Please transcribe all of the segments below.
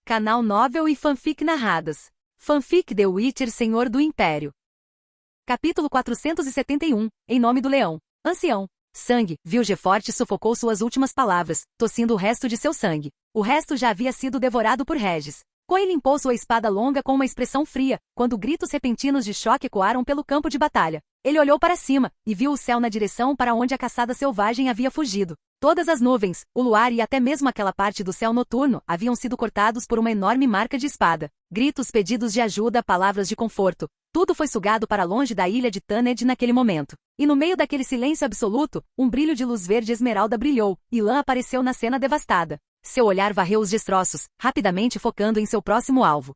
Canal Novel e Fanfic narradas. Fanfic The Witcher Senhor do Império. Capítulo 471. Em nome do leão. Ancião. Sangue. Vilgeforte sufocou suas últimas palavras, tossindo o resto de seu sangue. O resto já havia sido devorado por Regis. Coin limpou sua espada longa com uma expressão fria, quando gritos repentinos de choque ecoaram pelo campo de batalha. Ele olhou para cima, e viu o céu na direção para onde a caçada selvagem havia fugido. Todas as nuvens, o luar e até mesmo aquela parte do céu noturno haviam sido cortados por uma enorme marca de espada. Gritos, pedidos de ajuda, palavras de conforto. Tudo foi sugado para longe da ilha de Tanned naquele momento. E no meio daquele silêncio absoluto, um brilho de luz verde esmeralda brilhou, e Lan apareceu na cena devastada. Seu olhar varreu os destroços, rapidamente focando em seu próximo alvo.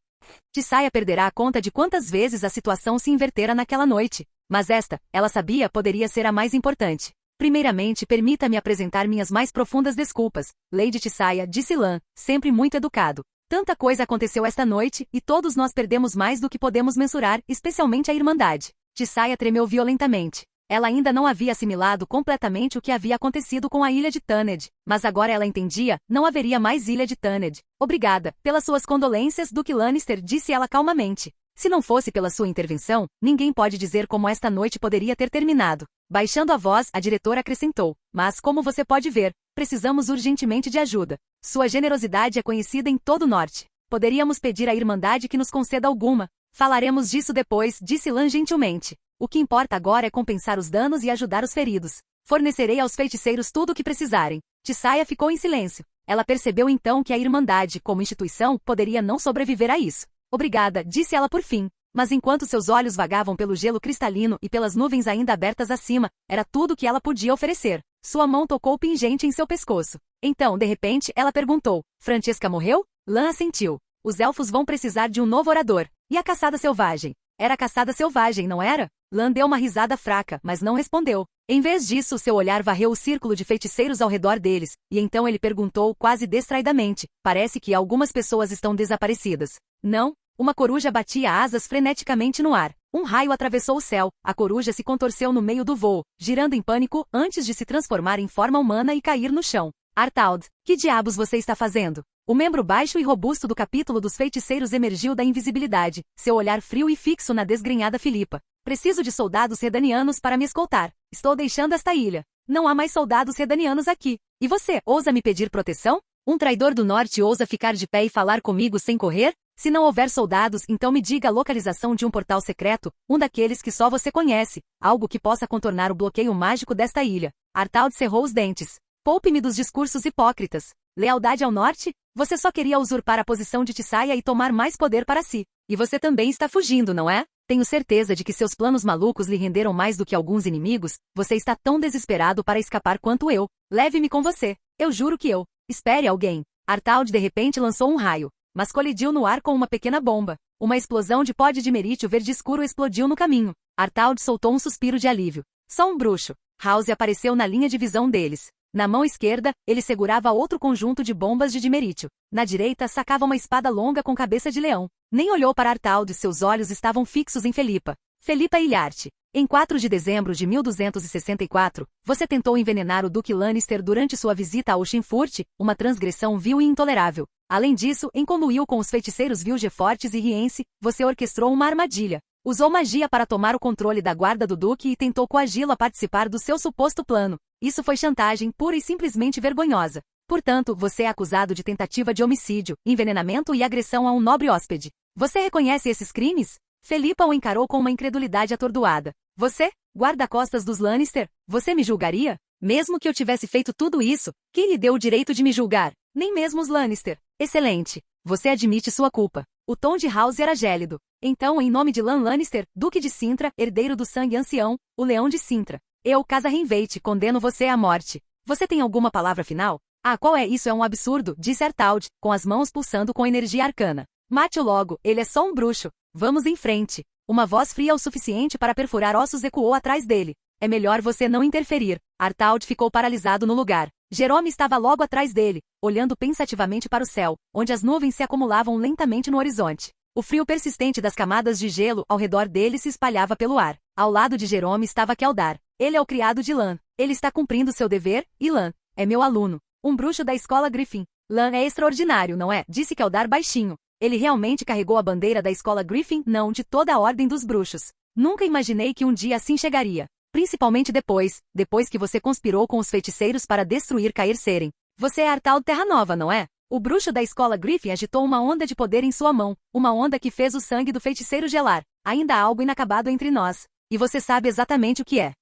Tissaia perderá a conta de quantas vezes a situação se invertera naquela noite. Mas esta, ela sabia, poderia ser a mais importante. Primeiramente, permita-me apresentar minhas mais profundas desculpas, Lady Tissaia, disse Lan, sempre muito educado. Tanta coisa aconteceu esta noite, e todos nós perdemos mais do que podemos mensurar, especialmente a Irmandade. Tissaia tremeu violentamente. Ela ainda não havia assimilado completamente o que havia acontecido com a ilha de Tanned, mas agora ela entendia, não haveria mais ilha de Tanned. Obrigada, pelas suas condolências, Duque Lannister, disse ela calmamente. Se não fosse pela sua intervenção, ninguém pode dizer como esta noite poderia ter terminado. Baixando a voz, a diretora acrescentou, mas como você pode ver, precisamos urgentemente de ajuda. Sua generosidade é conhecida em todo o norte. Poderíamos pedir à Irmandade que nos conceda alguma. Falaremos disso depois, disse Lan gentilmente. O que importa agora é compensar os danos e ajudar os feridos. Fornecerei aos feiticeiros tudo o que precisarem. Tissaia ficou em silêncio. Ela percebeu então que a Irmandade, como instituição, poderia não sobreviver a isso. Obrigada, disse ela por fim. Mas enquanto seus olhos vagavam pelo gelo cristalino e pelas nuvens ainda abertas acima, era tudo o que ela podia oferecer. Sua mão tocou pingente em seu pescoço. Então, de repente, ela perguntou, Francesca morreu? Lan assentiu. Os elfos vão precisar de um novo orador. E a caçada selvagem? Era a caçada selvagem, não era? Lan deu uma risada fraca, mas não respondeu. Em vez disso, seu olhar varreu o círculo de feiticeiros ao redor deles, e então ele perguntou quase distraidamente, parece que algumas pessoas estão desaparecidas. Não? Uma coruja batia asas freneticamente no ar. Um raio atravessou o céu, a coruja se contorceu no meio do voo, girando em pânico antes de se transformar em forma humana e cair no chão. Artaud, que diabos você está fazendo? O membro baixo e robusto do capítulo dos feiticeiros emergiu da invisibilidade, seu olhar frio e fixo na desgrenhada Filipa. Preciso de soldados redanianos para me escoltar. Estou deixando esta ilha. Não há mais soldados redanianos aqui. E você, ousa me pedir proteção? Um traidor do norte ousa ficar de pé e falar comigo sem correr? Se não houver soldados, então me diga a localização de um portal secreto, um daqueles que só você conhece, algo que possa contornar o bloqueio mágico desta ilha. Artaud cerrou os dentes. Poupe-me dos discursos hipócritas. Lealdade ao norte? Você só queria usurpar a posição de Tissaia e tomar mais poder para si. E você também está fugindo, não é? Tenho certeza de que seus planos malucos lhe renderam mais do que alguns inimigos. Você está tão desesperado para escapar quanto eu. Leve-me com você. Eu juro que eu. Espere alguém. Artaud de repente lançou um raio, mas colidiu no ar com uma pequena bomba. Uma explosão de pó de dimerítio verde escuro explodiu no caminho. Artaud soltou um suspiro de alívio. Só um bruxo. House apareceu na linha de visão deles. Na mão esquerda, ele segurava outro conjunto de bombas de dimerítio. Na direita, sacava uma espada longa com cabeça de leão. Nem olhou para Artaud e seus olhos estavam fixos em Felipa. Felipa Ilharte. Em 4 de dezembro de 1264, você tentou envenenar o Duque Lannister durante sua visita a Oxenfurt, uma transgressão vil e intolerável. Além disso, em conluio com os feiticeiros Vilgefortes e Riense, você orquestrou uma armadilha. Usou magia para tomar o controle da guarda do Duque e tentou coagi-lo a participar do seu suposto plano. Isso foi chantagem pura e simplesmente vergonhosa. Portanto, você é acusado de tentativa de homicídio, envenenamento e agressão a um nobre hóspede. Você reconhece esses crimes? Felipa o encarou com uma incredulidade atordoada. Você, guarda-costas dos Lannister, você me julgaria? Mesmo que eu tivesse feito tudo isso, quem lhe deu o direito de me julgar? Nem mesmo os Lannister. Excelente. Você admite sua culpa. O tom de House era gélido. Então, em nome de Lan Lannister, Duque de Cintra, herdeiro do sangue ancião, o Leão de Cintra, eu, Casa Renveite, condeno você à morte. Você tem alguma palavra final? Ah, qual é isso? É um absurdo, disse Artaud, com as mãos pulsando com energia arcana. Mate-o logo, ele é só um bruxo. Vamos em frente. Uma voz fria o suficiente para perfurar ossos ecoou atrás dele. É melhor você não interferir. Artaud ficou paralisado no lugar. Jerome estava logo atrás dele, olhando pensativamente para o céu, onde as nuvens se acumulavam lentamente no horizonte. O frio persistente das camadas de gelo ao redor dele se espalhava pelo ar. Ao lado de Jerome estava Keldar. Ele é o criado de Lan. Ele está cumprindo seu dever, e Lan é meu aluno. Um bruxo da escola Griffin. Lan é extraordinário, não é? Disse Keldar baixinho. Ele realmente carregou a bandeira da escola Griffin, não de toda a Ordem dos Bruxos. Nunca imaginei que um dia assim chegaria. Principalmente depois que você conspirou com os feiticeiros para destruir Caer Seren. Você é Artaud Terra Nova, não é? O bruxo da escola Griffin agitou uma onda de poder em sua mão, uma onda que fez o sangue do feiticeiro gelar. Ainda há algo inacabado entre nós. E você sabe exatamente o que é.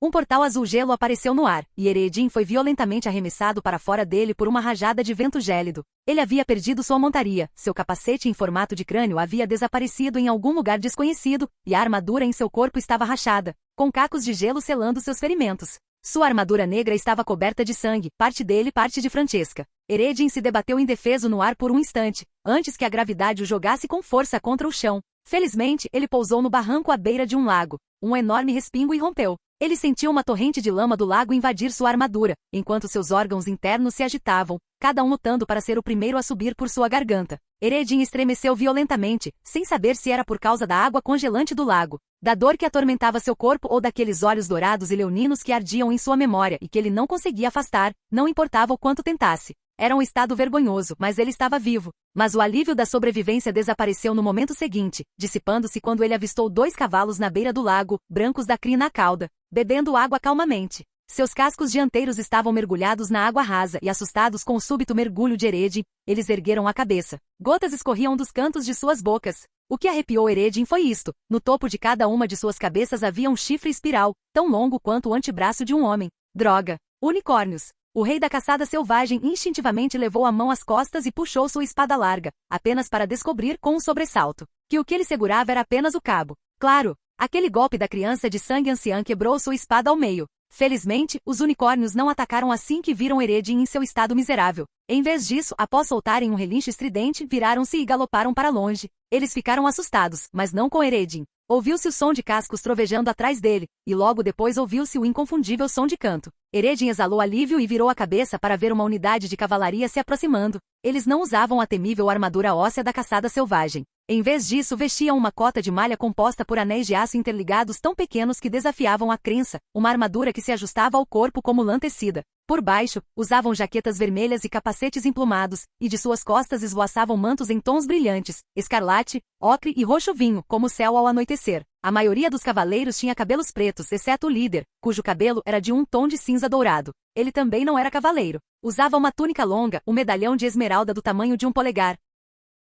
Um portal azul gelo apareceu no ar, e Eredin foi violentamente arremessado para fora dele por uma rajada de vento gélido. Ele havia perdido sua montaria, seu capacete em formato de crânio havia desaparecido em algum lugar desconhecido, e a armadura em seu corpo estava rachada, com cacos de gelo selando seus ferimentos. Sua armadura negra estava coberta de sangue, parte dele, parte de Francesca. Eredin se debateu indefeso no ar por um instante, antes que a gravidade o jogasse com força contra o chão. Felizmente, ele pousou no barranco à beira de um lago. Um enorme respingo irrompeu. Ele sentiu uma torrente de lama do lago invadir sua armadura, enquanto seus órgãos internos se agitavam, cada um lutando para ser o primeiro a subir por sua garganta. Eredin estremeceu violentamente, sem saber se era por causa da água congelante do lago, da dor que atormentava seu corpo ou daqueles olhos dourados e leoninos que ardiam em sua memória e que ele não conseguia afastar, não importava o quanto tentasse. Era um estado vergonhoso, mas ele estava vivo. Mas o alívio da sobrevivência desapareceu no momento seguinte, dissipando-se quando ele avistou 2 cavalos na beira do lago, brancos da crina à cauda, bebendo água calmamente. Seus cascos dianteiros estavam mergulhados na água rasa e assustados com o súbito mergulho de Eredin, eles ergueram a cabeça. Gotas escorriam dos cantos de suas bocas. O que arrepiou Eredin foi isto. No topo de cada uma de suas cabeças havia um chifre espiral, tão longo quanto o antebraço de um homem. Droga! Unicórnios! O rei da caçada selvagem instintivamente levou a mão às costas e puxou sua espada larga, apenas para descobrir com um sobressalto que o que ele segurava era apenas o cabo. Claro, aquele golpe da criança de sangue anciã quebrou sua espada ao meio. Felizmente, os unicórnios não atacaram assim que viram Eredin em seu estado miserável. Em vez disso, após soltarem um relincho estridente, viraram-se e galoparam para longe. Eles ficaram assustados, mas não com Eredin. Ouviu-se o som de cascos trovejando atrás dele, e logo depois ouviu-se o inconfundível som de canto. Eredin exalou alívio e virou a cabeça para ver uma unidade de cavalaria se aproximando. Eles não usavam a temível armadura óssea da caçada selvagem. Em vez disso, vestiam uma cota de malha composta por anéis de aço interligados tão pequenos que desafiavam a crença, uma armadura que se ajustava ao corpo como lã tecida. Por baixo, usavam jaquetas vermelhas e capacetes emplumados, e de suas costas esvoaçavam mantos em tons brilhantes, escarlate, ocre e roxo-vinho, como o céu ao anoitecer. A maioria dos cavaleiros tinha cabelos pretos, exceto o líder, cujo cabelo era de um tom de cinza dourado. Ele também não era cavaleiro. Usava uma túnica longa, um medalhão de esmeralda do tamanho de um polegar,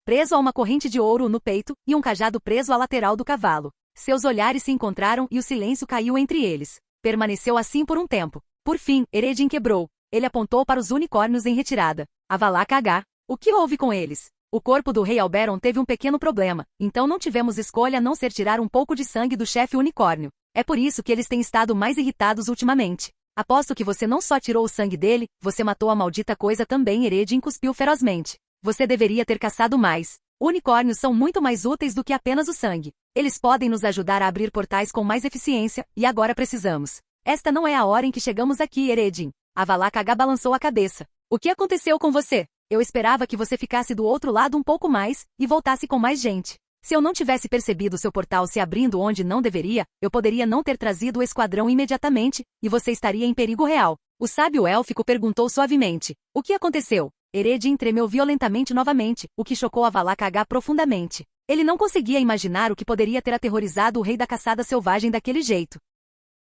preso a uma corrente de ouro no peito, e um cajado preso à lateral do cavalo. Seus olhares se encontraram e o silêncio caiu entre eles. Permaneceu assim por um tempo. Por fim, Eredin quebrou. Ele apontou para os unicórnios em retirada. Avalá Kagá. O que houve com eles? O corpo do rei Alberon teve um pequeno problema, então não tivemos escolha a não ser tirar um pouco de sangue do chefe unicórnio. É por isso que eles têm estado mais irritados ultimamente. Aposto que você não só tirou o sangue dele, você matou a maldita coisa também. Eredin cuspiu ferozmente. Você deveria ter caçado mais. Unicórnios são muito mais úteis do que apenas o sangue. Eles podem nos ajudar a abrir portais com mais eficiência, e agora precisamos. Esta não é a hora em que chegamos aqui, Eredin. Avalá Kagá balançou a cabeça. O que aconteceu com você? Eu esperava que você ficasse do outro lado um pouco mais, e voltasse com mais gente. Se eu não tivesse percebido seu portal se abrindo onde não deveria, eu poderia não ter trazido o esquadrão imediatamente, e você estaria em perigo real. O sábio élfico perguntou suavemente. O que aconteceu? Eredin tremeu violentamente novamente, o que chocou Avalá Kagá profundamente. Ele não conseguia imaginar o que poderia ter aterrorizado o rei da caçada selvagem daquele jeito.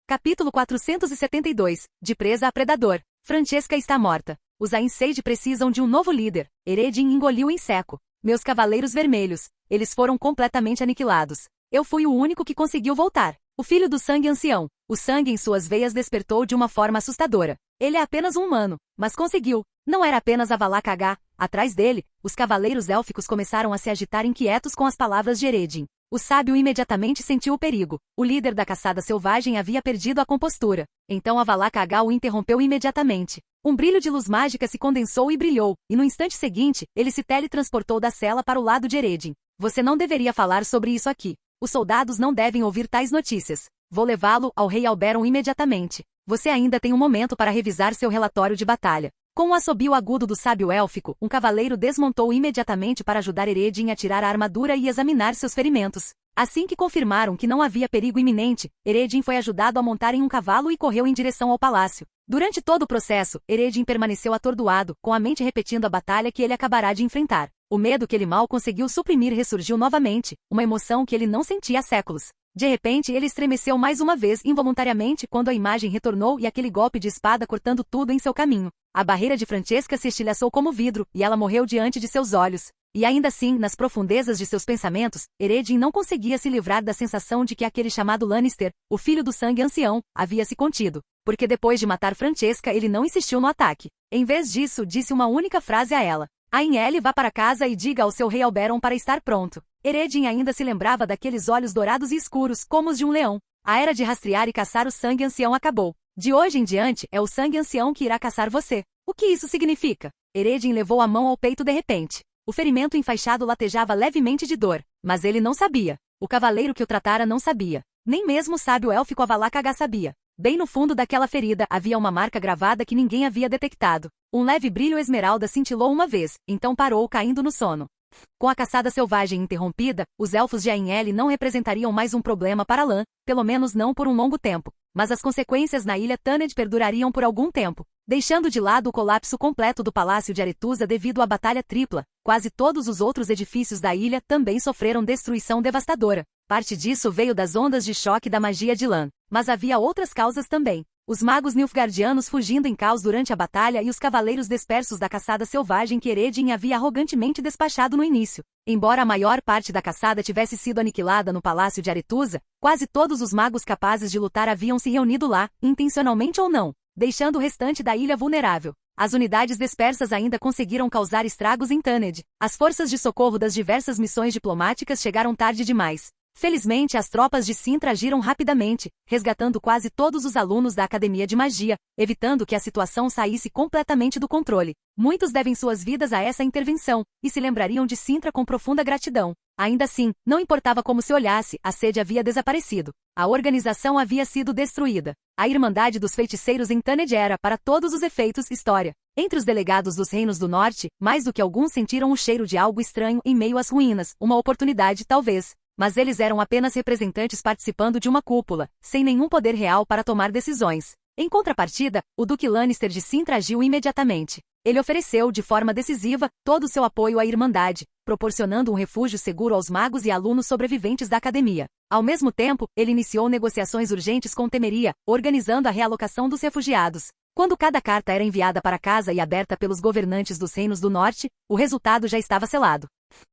Capítulo 472. De presa a predador. Francesca está morta. Os Ainseid precisam de um novo líder. Eredin engoliu em seco. Meus cavaleiros vermelhos. Eles foram completamente aniquilados. Eu fui o único que conseguiu voltar. O filho do sangue ancião. O sangue em suas veias despertou de uma forma assustadora. Ele é apenas um humano, mas conseguiu. Não era apenas Avalá Kagá. Atrás dele, os cavaleiros élficos começaram a se agitar inquietos com as palavras de Eredin. O sábio imediatamente sentiu o perigo. O líder da caçada selvagem havia perdido a compostura. Então Avalá Kagá o interrompeu imediatamente. Um brilho de luz mágica se condensou e brilhou, e no instante seguinte, ele se teletransportou da cela para o lado de Eredin. Você não deveria falar sobre isso aqui. Os soldados não devem ouvir tais notícias. Vou levá-lo ao rei Alberon imediatamente. Você ainda tem um momento para revisar seu relatório de batalha. Com um assobio agudo do sábio élfico, um cavaleiro desmontou imediatamente para ajudar Eredin a tirar a armadura e examinar seus ferimentos. Assim que confirmaram que não havia perigo iminente, Eredin foi ajudado a montar em um cavalo e correu em direção ao palácio. Durante todo o processo, Eredin permaneceu atordoado, com a mente repetindo a batalha que ele acabará de enfrentar. O medo que ele mal conseguiu suprimir ressurgiu novamente, uma emoção que ele não sentia há séculos. De repente ele estremeceu mais uma vez involuntariamente quando a imagem retornou e aquele golpe de espada cortando tudo em seu caminho. A barreira de Francesca se estilhaçou como vidro, e ela morreu diante de seus olhos. E ainda assim, nas profundezas de seus pensamentos, Eredin não conseguia se livrar da sensação de que aquele chamado Lannister, o filho do sangue ancião, havia se contido. Porque depois de matar Francesca ele não insistiu no ataque. Em vez disso, disse uma única frase a ela. Ainelle, vá para casa e diga ao seu rei Alberon para estar pronto. Eredin ainda se lembrava daqueles olhos dourados e escuros, como os de um leão. A era de rastrear e caçar o sangue ancião acabou. De hoje em diante, é o sangue ancião que irá caçar você. O que isso significa? Eredin levou a mão ao peito de repente. O ferimento enfaixado latejava levemente de dor, mas ele não sabia. O cavaleiro que o tratara não sabia. Nem mesmo o sábio élfico Avalak H sabia. Bem no fundo daquela ferida havia uma marca gravada que ninguém havia detectado. Um leve brilho esmeralda cintilou uma vez, então parou caindo no sono. Com a caçada selvagem interrompida, os elfos de Ainelle não representariam mais um problema para Lan, pelo menos não por um longo tempo. Mas as consequências na ilha Tanned perdurariam por algum tempo. Deixando de lado o colapso completo do Palácio de Aretusa devido à Batalha Tripla, quase todos os outros edifícios da ilha também sofreram destruição devastadora. Parte disso veio das ondas de choque da magia de Lan. Mas havia outras causas também. Os magos nilfgaardianos fugindo em caos durante a batalha e os cavaleiros dispersos da caçada selvagem que Eredin havia arrogantemente despachado no início. Embora a maior parte da caçada tivesse sido aniquilada no Palácio de Aretusa, quase todos os magos capazes de lutar haviam se reunido lá, intencionalmente ou não, deixando o restante da ilha vulnerável. As unidades dispersas ainda conseguiram causar estragos em Tanned. As forças de socorro das diversas missões diplomáticas chegaram tarde demais. Felizmente as tropas de Cintra agiram rapidamente, resgatando quase todos os alunos da Academia de Magia, evitando que a situação saísse completamente do controle. Muitos devem suas vidas a essa intervenção, e se lembrariam de Cintra com profunda gratidão. Ainda assim, não importava como se olhasse, a sede havia desaparecido. A organização havia sido destruída. A Irmandade dos Feiticeiros em Tanned era, para todos os efeitos, história. Entre os delegados dos Reinos do Norte, mais do que alguns sentiram o cheiro de algo estranho em meio às ruínas, uma oportunidade talvez. Mas eles eram apenas representantes participando de uma cúpula, sem nenhum poder real para tomar decisões. Em contrapartida, o Duque Lannister de Cintra agiu imediatamente. Ele ofereceu, de forma decisiva, todo o seu apoio à Irmandade, proporcionando um refúgio seguro aos magos e alunos sobreviventes da academia. Ao mesmo tempo, ele iniciou negociações urgentes com Temeria, organizando a realocação dos refugiados. Quando cada carta era enviada para casa e aberta pelos governantes dos Reinos do Norte, o resultado já estava selado.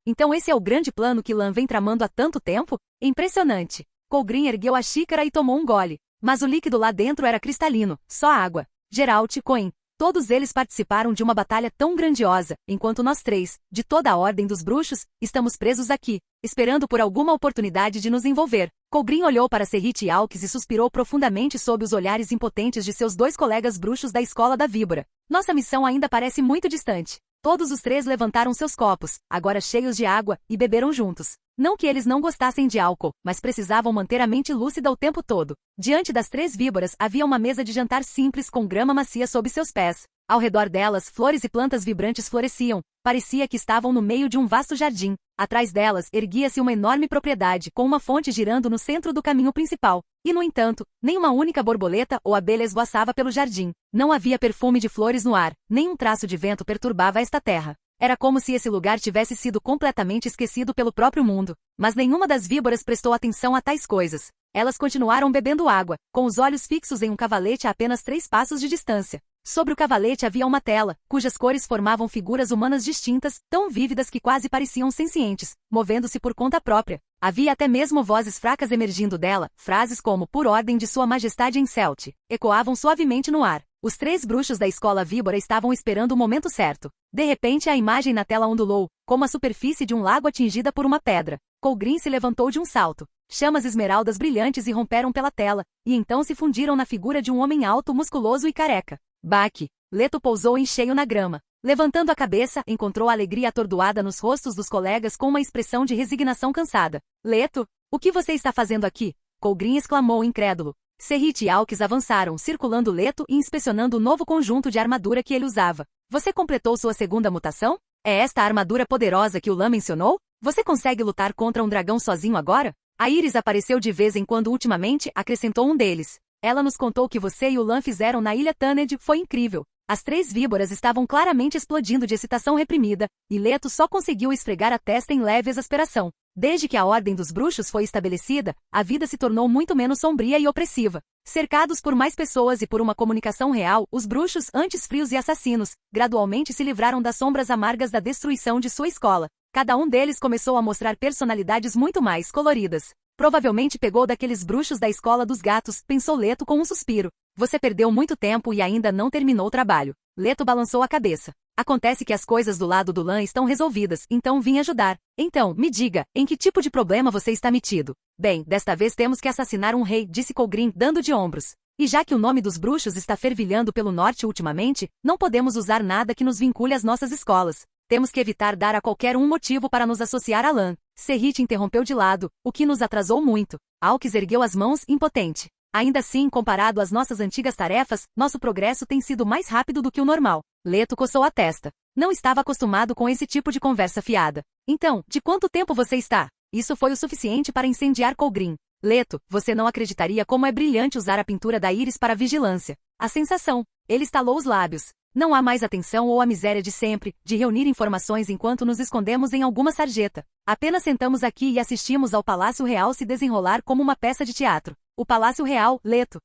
Então esse é o grande plano que Lan vem tramando há tanto tempo? Impressionante. Colgrin ergueu a xícara e tomou um gole. Mas o líquido lá dentro era cristalino, só água. Geralt e Coin. Todos eles participaram de uma batalha tão grandiosa, enquanto nós três, de toda a Ordem dos Bruxos, estamos presos aqui, esperando por alguma oportunidade de nos envolver. Colgrin olhou para Serrit e Alques e suspirou profundamente sob os olhares impotentes de seus dois colegas bruxos da Escola da Víbora. Nossa missão ainda parece muito distante. Todos os três levantaram seus copos, agora cheios de água, e beberam juntos. Não que eles não gostassem de álcool, mas precisavam manter a mente lúcida o tempo todo. Diante das três víboras havia uma mesa de jantar simples com grama macia sob seus pés. Ao redor delas, flores e plantas vibrantes floresciam. Parecia que estavam no meio de um vasto jardim. Atrás delas, erguia-se uma enorme propriedade, com uma fonte girando no centro do caminho principal. E, no entanto, nem uma única borboleta ou abelha esvoaçava pelo jardim. Não havia perfume de flores no ar, nem um traço de vento perturbava esta terra. Era como se esse lugar tivesse sido completamente esquecido pelo próprio mundo. Mas nenhuma das víboras prestou atenção a tais coisas. Elas continuaram bebendo água, com os olhos fixos em um cavalete a apenas 3 passos de distância. Sobre o cavalete havia uma tela, cujas cores formavam figuras humanas distintas, tão vívidas que quase pareciam sencientes, movendo-se por conta própria. Havia até mesmo vozes fracas emergindo dela, frases como "por ordem de Sua Majestade em Celt", ecoavam suavemente no ar. Os 3 bruxos da escola víbora estavam esperando o momento certo. De repente a imagem na tela ondulou, como a superfície de um lago atingida por uma pedra. Colgrin se levantou de um salto. Chamas esmeraldas brilhantes irromperam pela tela, e então se fundiram na figura de um homem alto, musculoso e careca. Baque. Leto pousou em cheio na grama. Levantando a cabeça, encontrou a alegria atordoada nos rostos dos colegas com uma expressão de resignação cansada. Leto, o que você está fazendo aqui? Colgrin exclamou incrédulo. Serrit e Alques avançaram, circulando Leto e inspecionando o novo conjunto de armadura que ele usava. Você completou sua segunda mutação? É esta a armadura poderosa que o Lan mencionou? Você consegue lutar contra um dragão sozinho agora? A Iris apareceu de vez em quando ultimamente, acrescentou um deles. Ela nos contou que você e o Lan fizeram na Ilha Tanned, foi incrível. As 3 víboras estavam claramente explodindo de excitação reprimida, e Leto só conseguiu esfregar a testa em leve exasperação. Desde que a Ordem dos Bruxos foi estabelecida, a vida se tornou muito menos sombria e opressiva. Cercados por mais pessoas e por uma comunicação real, os bruxos, antes frios e assassinos, gradualmente se livraram das sombras amargas da destruição de sua escola. Cada um deles começou a mostrar personalidades muito mais coloridas. Provavelmente pegou daqueles bruxos da escola dos gatos, pensou Leto com um suspiro. Você perdeu muito tempo e ainda não terminou o trabalho. Leto balançou a cabeça. Acontece que as coisas do lado do Lan estão resolvidas, então vim ajudar. Então, me diga, em que tipo de problema você está metido? Bem, desta vez temos que assassinar um rei, disse Colgrin, dando de ombros. E já que o nome dos bruxos está fervilhando pelo norte ultimamente, não podemos usar nada que nos vincule às nossas escolas. Temos que evitar dar a qualquer um motivo para nos associar a Lan. Serrit interrompeu de lado, o que nos atrasou muito. Alques ergueu as mãos, impotente. Ainda assim, comparado às nossas antigas tarefas, nosso progresso tem sido mais rápido do que o normal. Leto coçou a testa. Não estava acostumado com esse tipo de conversa fiada. Então, de quanto tempo você está? Isso foi o suficiente para incendiar Colgrin. Leto, você não acreditaria como é brilhante usar a pintura da Iris para vigilância. A sensação. Ele estalou os lábios. Não há mais atenção ou a miséria de sempre, de reunir informações enquanto nos escondemos em alguma sarjeta. Apenas sentamos aqui e assistimos ao Palácio Real se desenrolar como uma peça de teatro. O Palácio Real, Leto.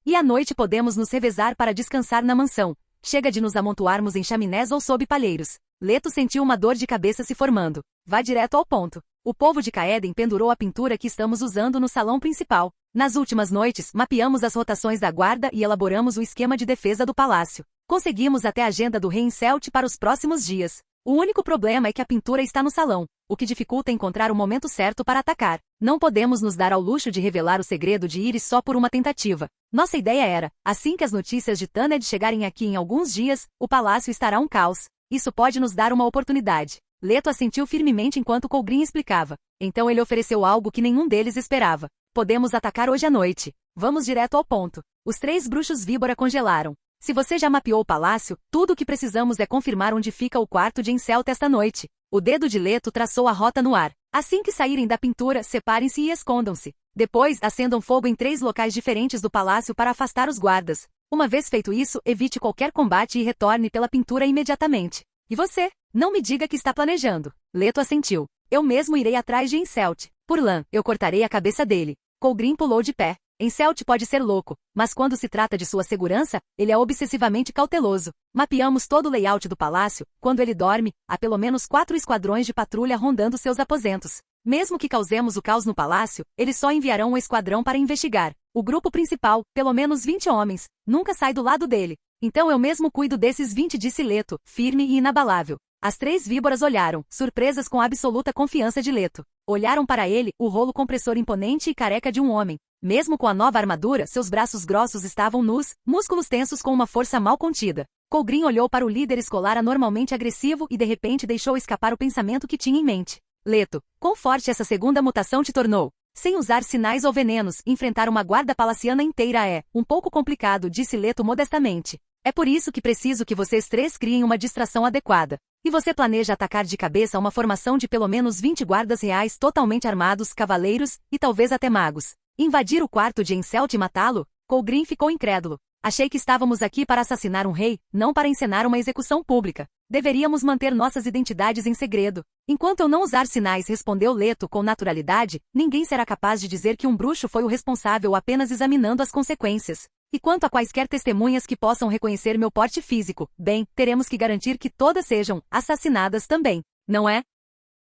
E à noite podemos nos revezar para descansar na mansão. Chega de nos amontoarmos em chaminés ou sob palheiros. Leto sentiu uma dor de cabeça se formando. Vá direto ao ponto. O povo de Caeden pendurou a pintura que estamos usando no salão principal. Nas últimas noites, mapeamos as rotações da guarda e elaboramos o esquema de defesa do palácio. Conseguimos até a agenda do rei em Celt para os próximos dias. O único problema é que a pintura está no salão, o que dificulta encontrar o momento certo para atacar. Não podemos nos dar ao luxo de revelar o segredo de Iris só por uma tentativa. Nossa ideia era, assim que as notícias de Tanned chegarem aqui em alguns dias, o palácio estará um caos. Isso pode nos dar uma oportunidade. Leto assentiu firmemente enquanto Colgrin explicava. Então ele ofereceu algo que nenhum deles esperava. Podemos atacar hoje à noite. Vamos direto ao ponto. Os 3 bruxos víbora congelaram. Se você já mapeou o palácio, tudo o que precisamos é confirmar onde fica o quarto de Encelt esta noite. O dedo de Leto traçou a rota no ar. Assim que saírem da pintura, separem-se e escondam-se. Depois, acendam fogo em 3 locais diferentes do palácio para afastar os guardas. Uma vez feito isso, evite qualquer combate e retorne pela pintura imediatamente. E você? Não me diga que está planejando. Leto assentiu. Eu mesmo irei atrás de Encelt. Por Lan, eu cortarei a cabeça dele. Colgrin pulou de pé. Encelt pode ser louco, mas quando se trata de sua segurança, ele é obsessivamente cauteloso. Mapeamos todo o layout do palácio. Quando ele dorme, há pelo menos 4 esquadrões de patrulha rondando seus aposentos. Mesmo que causemos o caos no palácio, eles só enviarão um esquadrão para investigar. O grupo principal, pelo menos 20 homens, nunca sai do lado dele. Então eu mesmo cuido desses 20, disse Leto, firme e inabalável. As 3 víboras olharam, surpresas com a absoluta confiança de Leto. Olharam para ele, o rolo compressor imponente e careca de um homem. Mesmo com a nova armadura, seus braços grossos estavam nus, músculos tensos com uma força mal contida. Colgrin olhou para o líder escolar anormalmente agressivo e de repente deixou escapar o pensamento que tinha em mente. Leto, quão forte essa segunda mutação te tornou? Sem usar sinais ou venenos, enfrentar uma guarda palaciana inteira é um pouco complicado, disse Leto modestamente. É por isso que preciso que vocês 3 criem uma distração adequada. E você planeja atacar de cabeça uma formação de pelo menos 20 guardas reais totalmente armados, cavaleiros, e talvez até magos. Invadir o quarto de Encelt e matá-lo? Colgrin ficou incrédulo. Achei que estávamos aqui para assassinar um rei, não para encenar uma execução pública. Deveríamos manter nossas identidades em segredo. Enquanto eu não usar sinais, respondeu Leto com naturalidade, ninguém será capaz de dizer que um bruxo foi o responsável apenas examinando as consequências. E quanto a quaisquer testemunhas que possam reconhecer meu porte físico, bem, teremos que garantir que todas sejam assassinadas também, não é?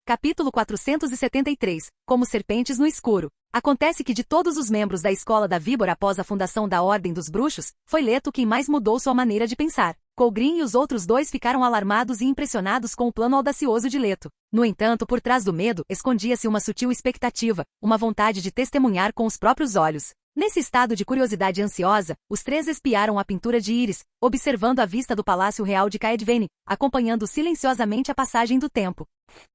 Capítulo 473. Como serpentes no escuro. Acontece que de todos os membros da Escola da Víbora após a fundação da Ordem dos Bruxos, foi Leto quem mais mudou sua maneira de pensar. Colgrin e os outros 2 ficaram alarmados e impressionados com o plano audacioso de Leto. No entanto, por trás do medo, escondia-se uma sutil expectativa, uma vontade de testemunhar com os próprios olhos. Nesse estado de curiosidade ansiosa, os 3 espiaram a pintura de Iris, observando a vista do Palácio Real de Caedvene, acompanhando silenciosamente a passagem do tempo.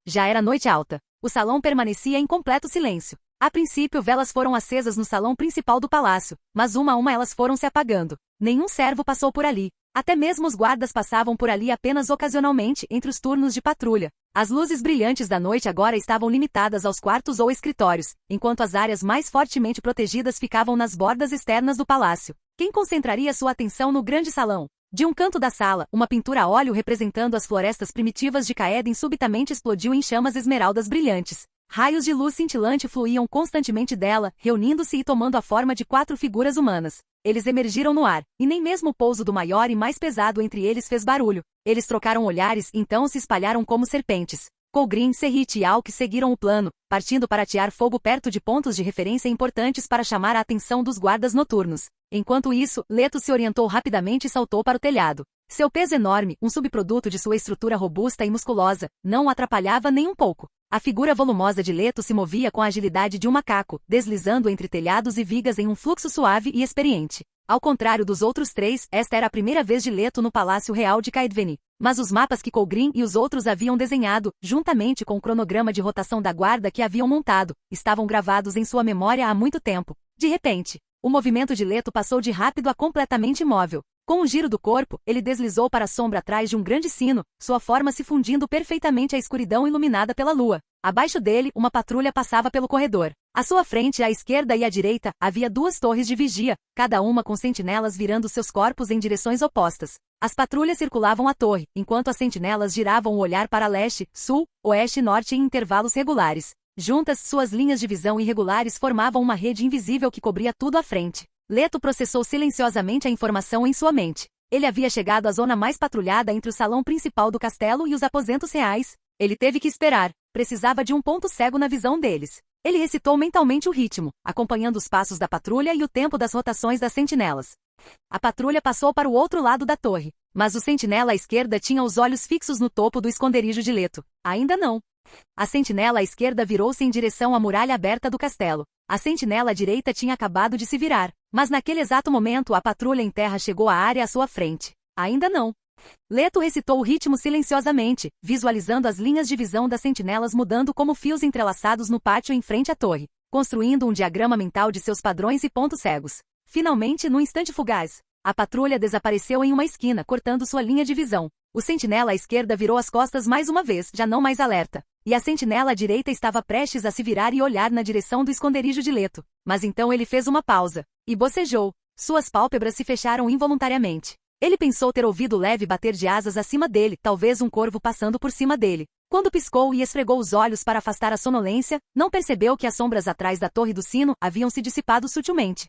Já era noite alta. O salão permanecia em completo silêncio. A princípio, velas foram acesas no salão principal do palácio, mas uma a uma elas foram se apagando. Nenhum servo passou por ali. Até mesmo os guardas passavam por ali apenas ocasionalmente entre os turnos de patrulha. As luzes brilhantes da noite agora estavam limitadas aos quartos ou escritórios, enquanto as áreas mais fortemente protegidas ficavam nas bordas externas do palácio. Quem concentraria sua atenção no grande salão? De um canto da sala, uma pintura a óleo representando as florestas primitivas de Caeden subitamente explodiu em chamas esmeraldas brilhantes. Raios de luz cintilante fluíam constantemente dela, reunindo-se e tomando a forma de 4 figuras humanas. Eles emergiram no ar, e nem mesmo o pouso do maior e mais pesado entre eles fez barulho. Eles trocaram olhares e então se espalharam como serpentes. Colgrin, Serrit e Alk seguiram o plano, partindo para atear fogo perto de pontos de referência importantes para chamar a atenção dos guardas noturnos. Enquanto isso, Leto se orientou rapidamente e saltou para o telhado. Seu peso enorme, um subproduto de sua estrutura robusta e musculosa, não o atrapalhava nem um pouco. A figura volumosa de Leto se movia com a agilidade de um macaco, deslizando entre telhados e vigas em um fluxo suave e experiente. Ao contrário dos outros 3, esta era a primeira vez de Leto no Palácio Real de Caedveni. Mas os mapas que Colgrin e os outros haviam desenhado, juntamente com o cronograma de rotação da guarda que haviam montado, estavam gravados em sua memória há muito tempo. De repente, o movimento de Leto passou de rápido a completamente imóvel. Com um giro do corpo, ele deslizou para a sombra atrás de um grande sino, sua forma se fundindo perfeitamente à escuridão iluminada pela lua. Abaixo dele, uma patrulha passava pelo corredor. À sua frente, à esquerda e à direita, havia 2 torres de vigia, cada uma com sentinelas virando seus corpos em direções opostas. As patrulhas circulavam a torre, enquanto as sentinelas giravam o olhar para leste, sul, oeste e norte em intervalos regulares. Juntas, suas linhas de visão irregulares formavam uma rede invisível que cobria tudo à frente. Leto processou silenciosamente a informação em sua mente. Ele havia chegado à zona mais patrulhada entre o salão principal do castelo e os aposentos reais. Ele teve que esperar. Precisava de um ponto cego na visão deles. Ele recitou mentalmente o ritmo, acompanhando os passos da patrulha e o tempo das rotações das sentinelas. A patrulha passou para o outro lado da torre, mas o sentinela à esquerda tinha os olhos fixos no topo do esconderijo de Leto. Ainda não. A sentinela à esquerda virou-se em direção à muralha aberta do castelo. A sentinela à direita tinha acabado de se virar, mas naquele exato momento a patrulha em terra chegou à área à sua frente. Ainda não. Leto recitou o ritmo silenciosamente, visualizando as linhas de visão das sentinelas mudando como fios entrelaçados no pátio em frente à torre, construindo um diagrama mental de seus padrões e pontos cegos. Finalmente, num instante fugaz, a patrulha desapareceu em uma esquina, cortando sua linha de visão. O sentinela à esquerda virou as costas mais uma vez, já não mais alerta, e a sentinela à direita estava prestes a se virar e olhar na direção do esconderijo de Leto. Mas então ele fez uma pausa, e bocejou. Suas pálpebras se fecharam involuntariamente. Ele pensou ter ouvido o leve bater de asas acima dele, talvez um corvo passando por cima dele. Quando piscou e esfregou os olhos para afastar a sonolência, não percebeu que as sombras atrás da torre do sino haviam se dissipado sutilmente.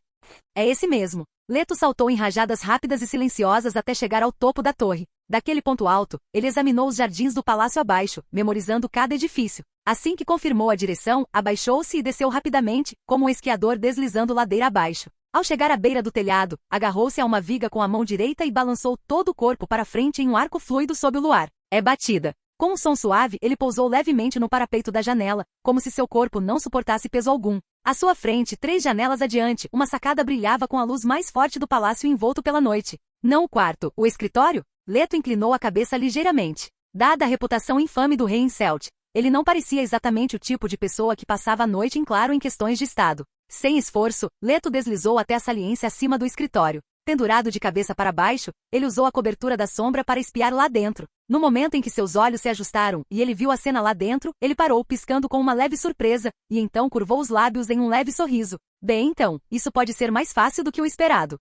É esse mesmo. Leto saltou em rajadas rápidas e silenciosas até chegar ao topo da torre. Daquele ponto alto, ele examinou os jardins do palácio abaixo, memorizando cada edifício. Assim que confirmou a direção, abaixou-se e desceu rapidamente, como um esquiador deslizando ladeira abaixo. Ao chegar à beira do telhado, agarrou-se a uma viga com a mão direita e balançou todo o corpo para frente em um arco fluido sob o luar. É batida. Com um som suave, ele pousou levemente no parapeito da janela, como se seu corpo não suportasse peso algum. À sua frente, 3 janelas adiante, uma sacada brilhava com a luz mais forte do palácio envolto pela noite. Não o quarto, o escritório? Leto inclinou a cabeça ligeiramente. Dada a reputação infame do rei Incelt, ele não parecia exatamente o tipo de pessoa que passava a noite em claro em questões de estado. Sem esforço, Leto deslizou até a saliência acima do escritório. Pendurado de cabeça para baixo, ele usou a cobertura da sombra para espiar lá dentro. No momento em que seus olhos se ajustaram e ele viu a cena lá dentro, ele parou piscando com uma leve surpresa, e então curvou os lábios em um leve sorriso. Bem então, isso pode ser mais fácil do que o esperado.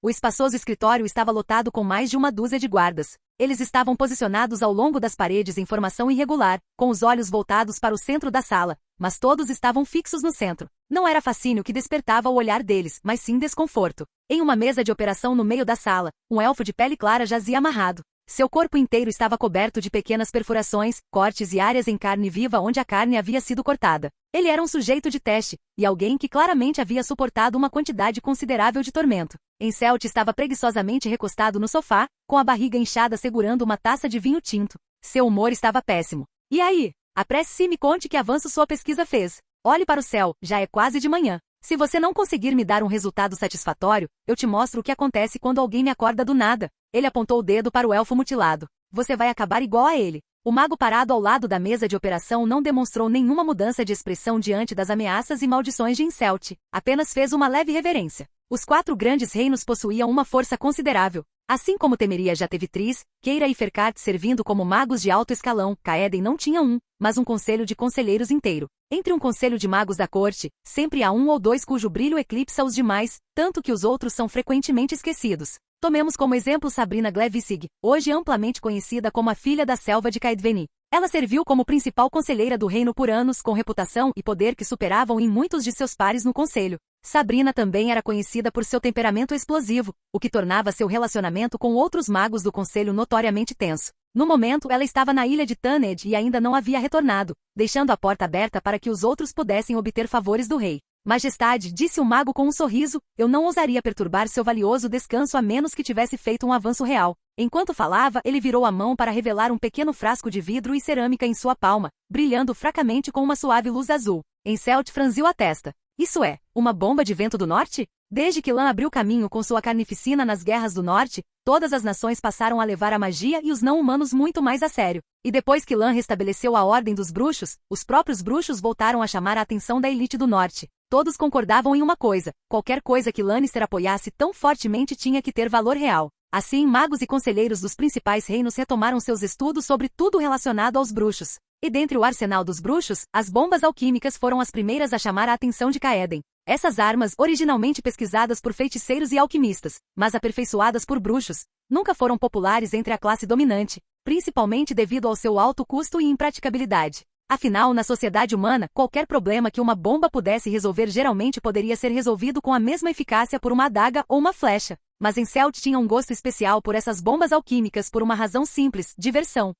O espaçoso escritório estava lotado com mais de uma dúzia de guardas. Eles estavam posicionados ao longo das paredes em formação irregular, com os olhos voltados para o centro da sala, mas todos estavam fixos no centro. Não era fascínio que despertava o olhar deles, mas sim desconforto. Em uma mesa de operação no meio da sala, um elfo de pele clara jazia amarrado. Seu corpo inteiro estava coberto de pequenas perfurações, cortes e áreas em carne viva onde a carne havia sido cortada. Ele era um sujeito de teste, e alguém que claramente havia suportado uma quantidade considerável de tormento. Incelt estava preguiçosamente recostado no sofá, com a barriga inchada segurando uma taça de vinho tinto. Seu humor estava péssimo. E aí? Apresse-se e me conte que avanço sua pesquisa fez. Olhe para o céu, já é quase de manhã. Se você não conseguir me dar um resultado satisfatório, eu te mostro o que acontece quando alguém me acorda do nada. Ele apontou o dedo para o elfo mutilado. você vai acabar igual a ele. O mago parado ao lado da mesa de operação não demonstrou nenhuma mudança de expressão diante das ameaças e maldições de Incelt, apenas fez uma leve reverência. Os 4 grandes reinos possuíam uma força considerável. Assim como Temeria já teve Tris, Keira e Ferkart servindo como magos de alto escalão, Caeden não tinha um, mas um conselho de conselheiros inteiro. Entre um conselho de magos da corte, sempre há 1 ou 2 cujo brilho eclipsa os demais, tanto que os outros são frequentemente esquecidos. Tomemos como exemplo Sabrina Glevissig, hoje amplamente conhecida como a filha da selva de Caedveni. Ela serviu como principal conselheira do reino por anos, com reputação e poder que superavam em muitos de seus pares no conselho. Sabrina também era conhecida por seu temperamento explosivo, o que tornava seu relacionamento com outros magos do conselho notoriamente tenso. No momento, ela estava na ilha de Tanned e ainda não havia retornado, deixando a porta aberta para que os outros pudessem obter favores do rei. Majestade, disse o mago com um sorriso, eu não ousaria perturbar seu valioso descanso a menos que tivesse feito um avanço real. Enquanto falava, ele virou a mão para revelar um pequeno frasco de vidro e cerâmica em sua palma, brilhando fracamente com uma suave luz azul. Incelt franziu a testa. Isso é, uma bomba de vento do norte? Desde que Lan abriu caminho com sua carnificina nas guerras do norte, todas as nações passaram a levar a magia e os não-humanos muito mais a sério. E depois que Lan restabeleceu a ordem dos bruxos, os próprios bruxos voltaram a chamar a atenção da elite do norte. Todos concordavam em uma coisa, qualquer coisa que Lannister apoiasse tão fortemente tinha que ter valor real. Assim, magos e conselheiros dos principais reinos retomaram seus estudos sobre tudo relacionado aos bruxos. E dentre o arsenal dos bruxos, as bombas alquímicas foram as primeiras a chamar a atenção de Caeden. Essas armas, originalmente pesquisadas por feiticeiros e alquimistas, mas aperfeiçoadas por bruxos, nunca foram populares entre a classe dominante, principalmente devido ao seu alto custo e impraticabilidade. Afinal, na sociedade humana, qualquer problema que uma bomba pudesse resolver geralmente poderia ser resolvido com a mesma eficácia por uma adaga ou uma flecha. Mas Incelt tinha um gosto especial por essas bombas alquímicas por uma razão simples, diversão.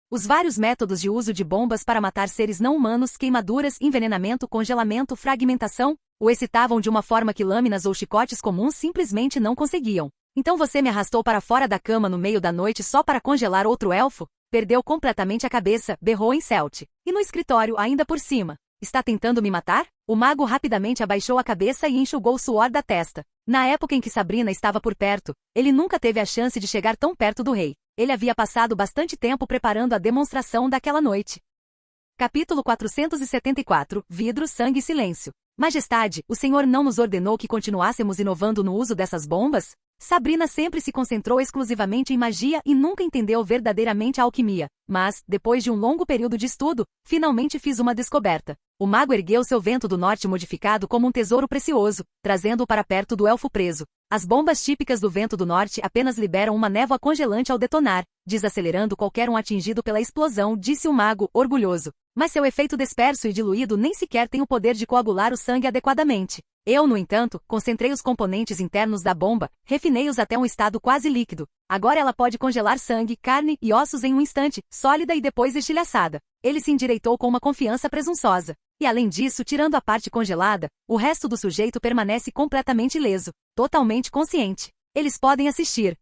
Os vários métodos de uso de bombas para matar seres não humanos, queimaduras, envenenamento, congelamento, fragmentação, o excitavam de uma forma que lâminas ou chicotes comuns simplesmente não conseguiam. Então você me arrastou para fora da cama no meio da noite só para congelar outro elfo? Perdeu completamente a cabeça, berrou Incelt. E no escritório, ainda por cima. Está tentando me matar? O mago rapidamente abaixou a cabeça e enxugou o suor da testa. Na época em que Sabrina estava por perto, ele nunca teve a chance de chegar tão perto do rei. Ele havia passado bastante tempo preparando a demonstração daquela noite. Capítulo 474, Vidro, Sangue e Silêncio. Majestade, o senhor não nos ordenou que continuássemos inovando no uso dessas bombas? Sabrina sempre se concentrou exclusivamente em magia e nunca entendeu verdadeiramente a alquimia. Mas, depois de um longo período de estudo, finalmente fiz uma descoberta. O mago ergueu seu vento do norte modificado como um tesouro precioso, trazendo-o para perto do elfo preso. As bombas típicas do vento do norte apenas liberam uma névoa congelante ao detonar, desacelerando qualquer um atingido pela explosão, disse o mago, orgulhoso. Mas seu efeito disperso e diluído nem sequer tem o poder de coagular o sangue adequadamente. Eu, no entanto, concentrei os componentes internos da bomba, refinei-os até um estado quase líquido. Agora ela pode congelar sangue, carne e ossos em um instante, sólida e depois estilhaçada. Ele se endireitou com uma confiança presunçosa. E além disso, tirando a parte congelada, o resto do sujeito permanece completamente ileso, totalmente consciente. Eles podem assistir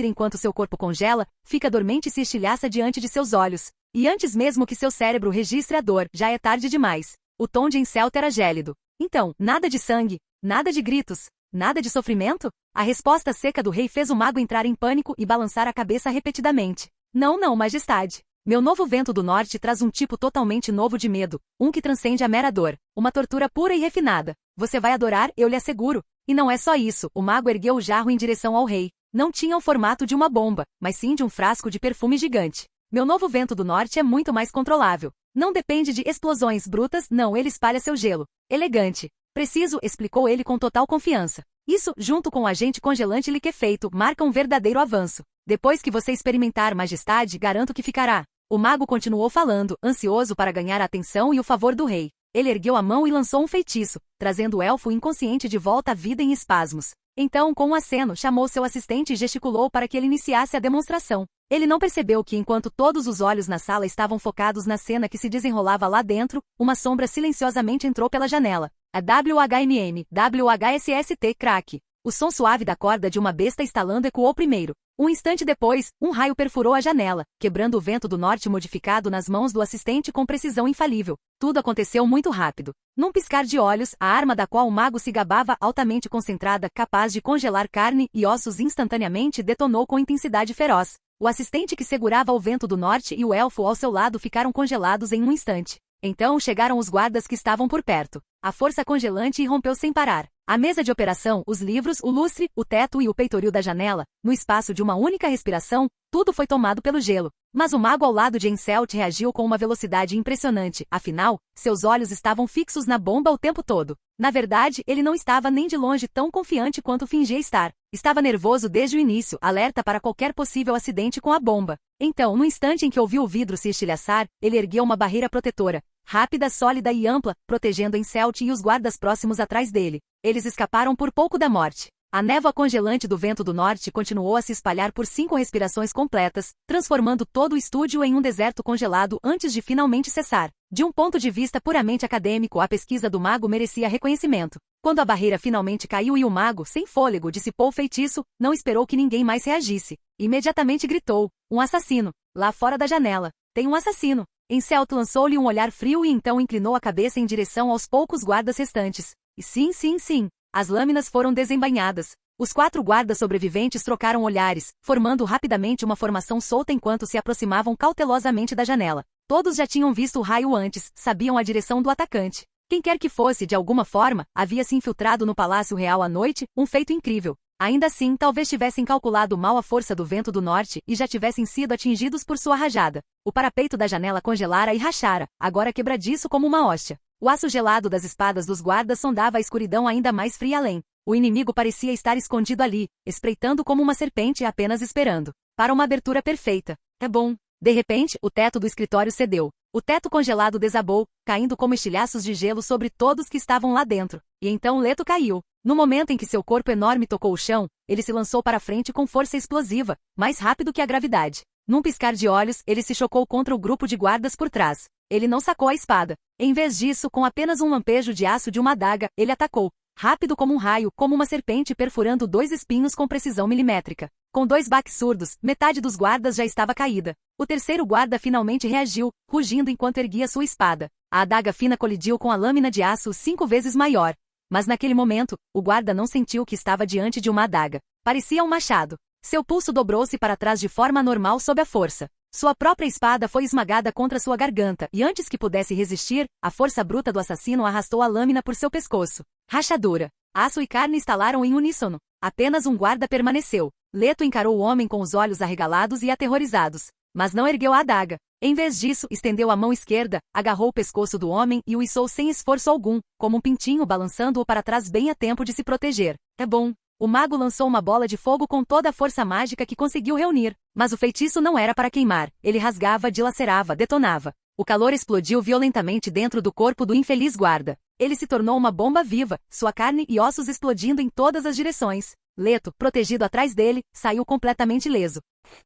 enquanto seu corpo congela, fica dormente e se estilhaça diante de seus olhos. E antes mesmo que seu cérebro registre a dor, já é tarde demais. O tom de Incelt era gélido. Então, nada de sangue, nada de gritos, nada de sofrimento? A resposta seca do rei fez o mago entrar em pânico e balançar a cabeça repetidamente. Não, majestade. Meu novo vento do norte traz um tipo totalmente novo de medo, um que transcende a mera dor, uma tortura pura e refinada. Você vai adorar, eu lhe asseguro. E não é só isso, o mago ergueu o jarro em direção ao rei. Não tinha o formato de uma bomba, mas sim de um frasco de perfume gigante. Meu novo vento do norte é muito mais controlável. Não depende de explosões brutas, não, ele espalha seu gelo. Elegante. Preciso, explicou ele com total confiança. Isso, junto com o agente congelante liquefeito, marca um verdadeiro avanço. Depois que você experimentar, majestade, garanto que ficará. O mago continuou falando, ansioso para ganhar a atenção e o favor do rei. Ele ergueu a mão e lançou um feitiço, trazendo o elfo inconsciente de volta à vida em espasmos. Então, com um aceno, chamou seu assistente e gesticulou para que ele iniciasse a demonstração. Ele não percebeu que enquanto todos os olhos na sala estavam focados na cena que se desenrolava lá dentro, uma sombra silenciosamente entrou pela janela. A WHMM, WHSST, crack. O som suave da corda de uma besta estalando ecoou primeiro. Um instante depois, um raio perfurou a janela, quebrando o vento do norte modificado nas mãos do assistente com precisão infalível. Tudo aconteceu muito rápido. Num piscar de olhos, a arma da qual o mago se gabava, altamente concentrada, capaz de congelar carne e ossos instantaneamente, detonou com intensidade feroz. O assistente que segurava o vento do norte e o elfo ao seu lado ficaram congelados em um instante. Então chegaram os guardas que estavam por perto. A força congelante irrompeu sem parar. A mesa de operação, os livros, o lustre, o teto e o peitoril da janela, no espaço de uma única respiração, tudo foi tomado pelo gelo. Mas o mago ao lado de Henselt reagiu com uma velocidade impressionante, afinal, seus olhos estavam fixos na bomba o tempo todo. Na verdade, ele não estava nem de longe tão confiante quanto fingia estar. Estava nervoso desde o início, alerta para qualquer possível acidente com a bomba. Então, no instante em que ouviu o vidro se estilhaçar, ele ergueu uma barreira protetora, rápida, sólida e ampla, protegendo Henselt e os guardas próximos atrás dele. Eles escaparam por pouco da morte. A névoa congelante do vento do norte continuou a se espalhar por 5 respirações completas, transformando todo o estúdio em um deserto congelado antes de finalmente cessar. De um ponto de vista puramente acadêmico, a pesquisa do mago merecia reconhecimento. Quando a barreira finalmente caiu e o mago, sem fôlego, dissipou o feitiço, não esperou que ninguém mais reagisse. Imediatamente gritou: "Um assassino! Lá fora da janela! Tem um assassino!" Henselt lançou-lhe um olhar frio e então inclinou a cabeça em direção aos poucos guardas restantes. E sim, sim, sim. As lâminas foram desembainhadas. Os 4 guardas sobreviventes trocaram olhares, formando rapidamente uma formação solta enquanto se aproximavam cautelosamente da janela. Todos já tinham visto o raio antes, sabiam a direção do atacante. Quem quer que fosse, de alguma forma, havia se infiltrado no Palácio Real à noite, um feito incrível. Ainda assim, talvez tivessem calculado mal a força do vento do norte e já tivessem sido atingidos por sua rajada. O parapeito da janela congelara e rachara, agora quebradiço como uma hóstia. O aço gelado das espadas dos guardas sondava a escuridão ainda mais fria além. O inimigo parecia estar escondido ali, espreitando como uma serpente apenas esperando para uma abertura perfeita. É bom. De repente, o teto do escritório cedeu. O teto congelado desabou, caindo como estilhaços de gelo sobre todos que estavam lá dentro. E então Leto caiu. No momento em que seu corpo enorme tocou o chão, ele se lançou para frente com força explosiva, mais rápido que a gravidade. Num piscar de olhos, ele se chocou contra o grupo de guardas por trás. Ele não sacou a espada. Em vez disso, com apenas um lampejo de aço de uma adaga, ele atacou. Rápido como um raio, como uma serpente perfurando 2 espinhos com precisão milimétrica. Com 2 baques surdos, metade dos guardas já estava caída. O terceiro guarda finalmente reagiu, rugindo enquanto erguia sua espada. A adaga fina colidiu com a lâmina de aço 5 vezes maior. Mas naquele momento, o guarda não sentiu que estava diante de uma adaga. Parecia um machado. Seu pulso dobrou-se para trás de forma anormal sob a força. Sua própria espada foi esmagada contra sua garganta, e antes que pudesse resistir, a força bruta do assassino arrastou a lâmina por seu pescoço. Rachadura. Aço e carne estalaram em uníssono. Apenas um guarda permaneceu. Leto encarou o homem com os olhos arregalados e aterrorizados. Mas não ergueu a adaga. Em vez disso, estendeu a mão esquerda, agarrou o pescoço do homem e o içou sem esforço algum, como um pintinho balançando-o para trás bem a tempo de se proteger. É bom. O mago lançou uma bola de fogo com toda a força mágica que conseguiu reunir. Mas o feitiço não era para queimar. Ele rasgava, dilacerava, detonava. O calor explodiu violentamente dentro do corpo do infeliz guarda. Ele se tornou uma bomba viva, sua carne e ossos explodindo em todas as direções. Leto, protegido atrás dele, saiu completamente ileso.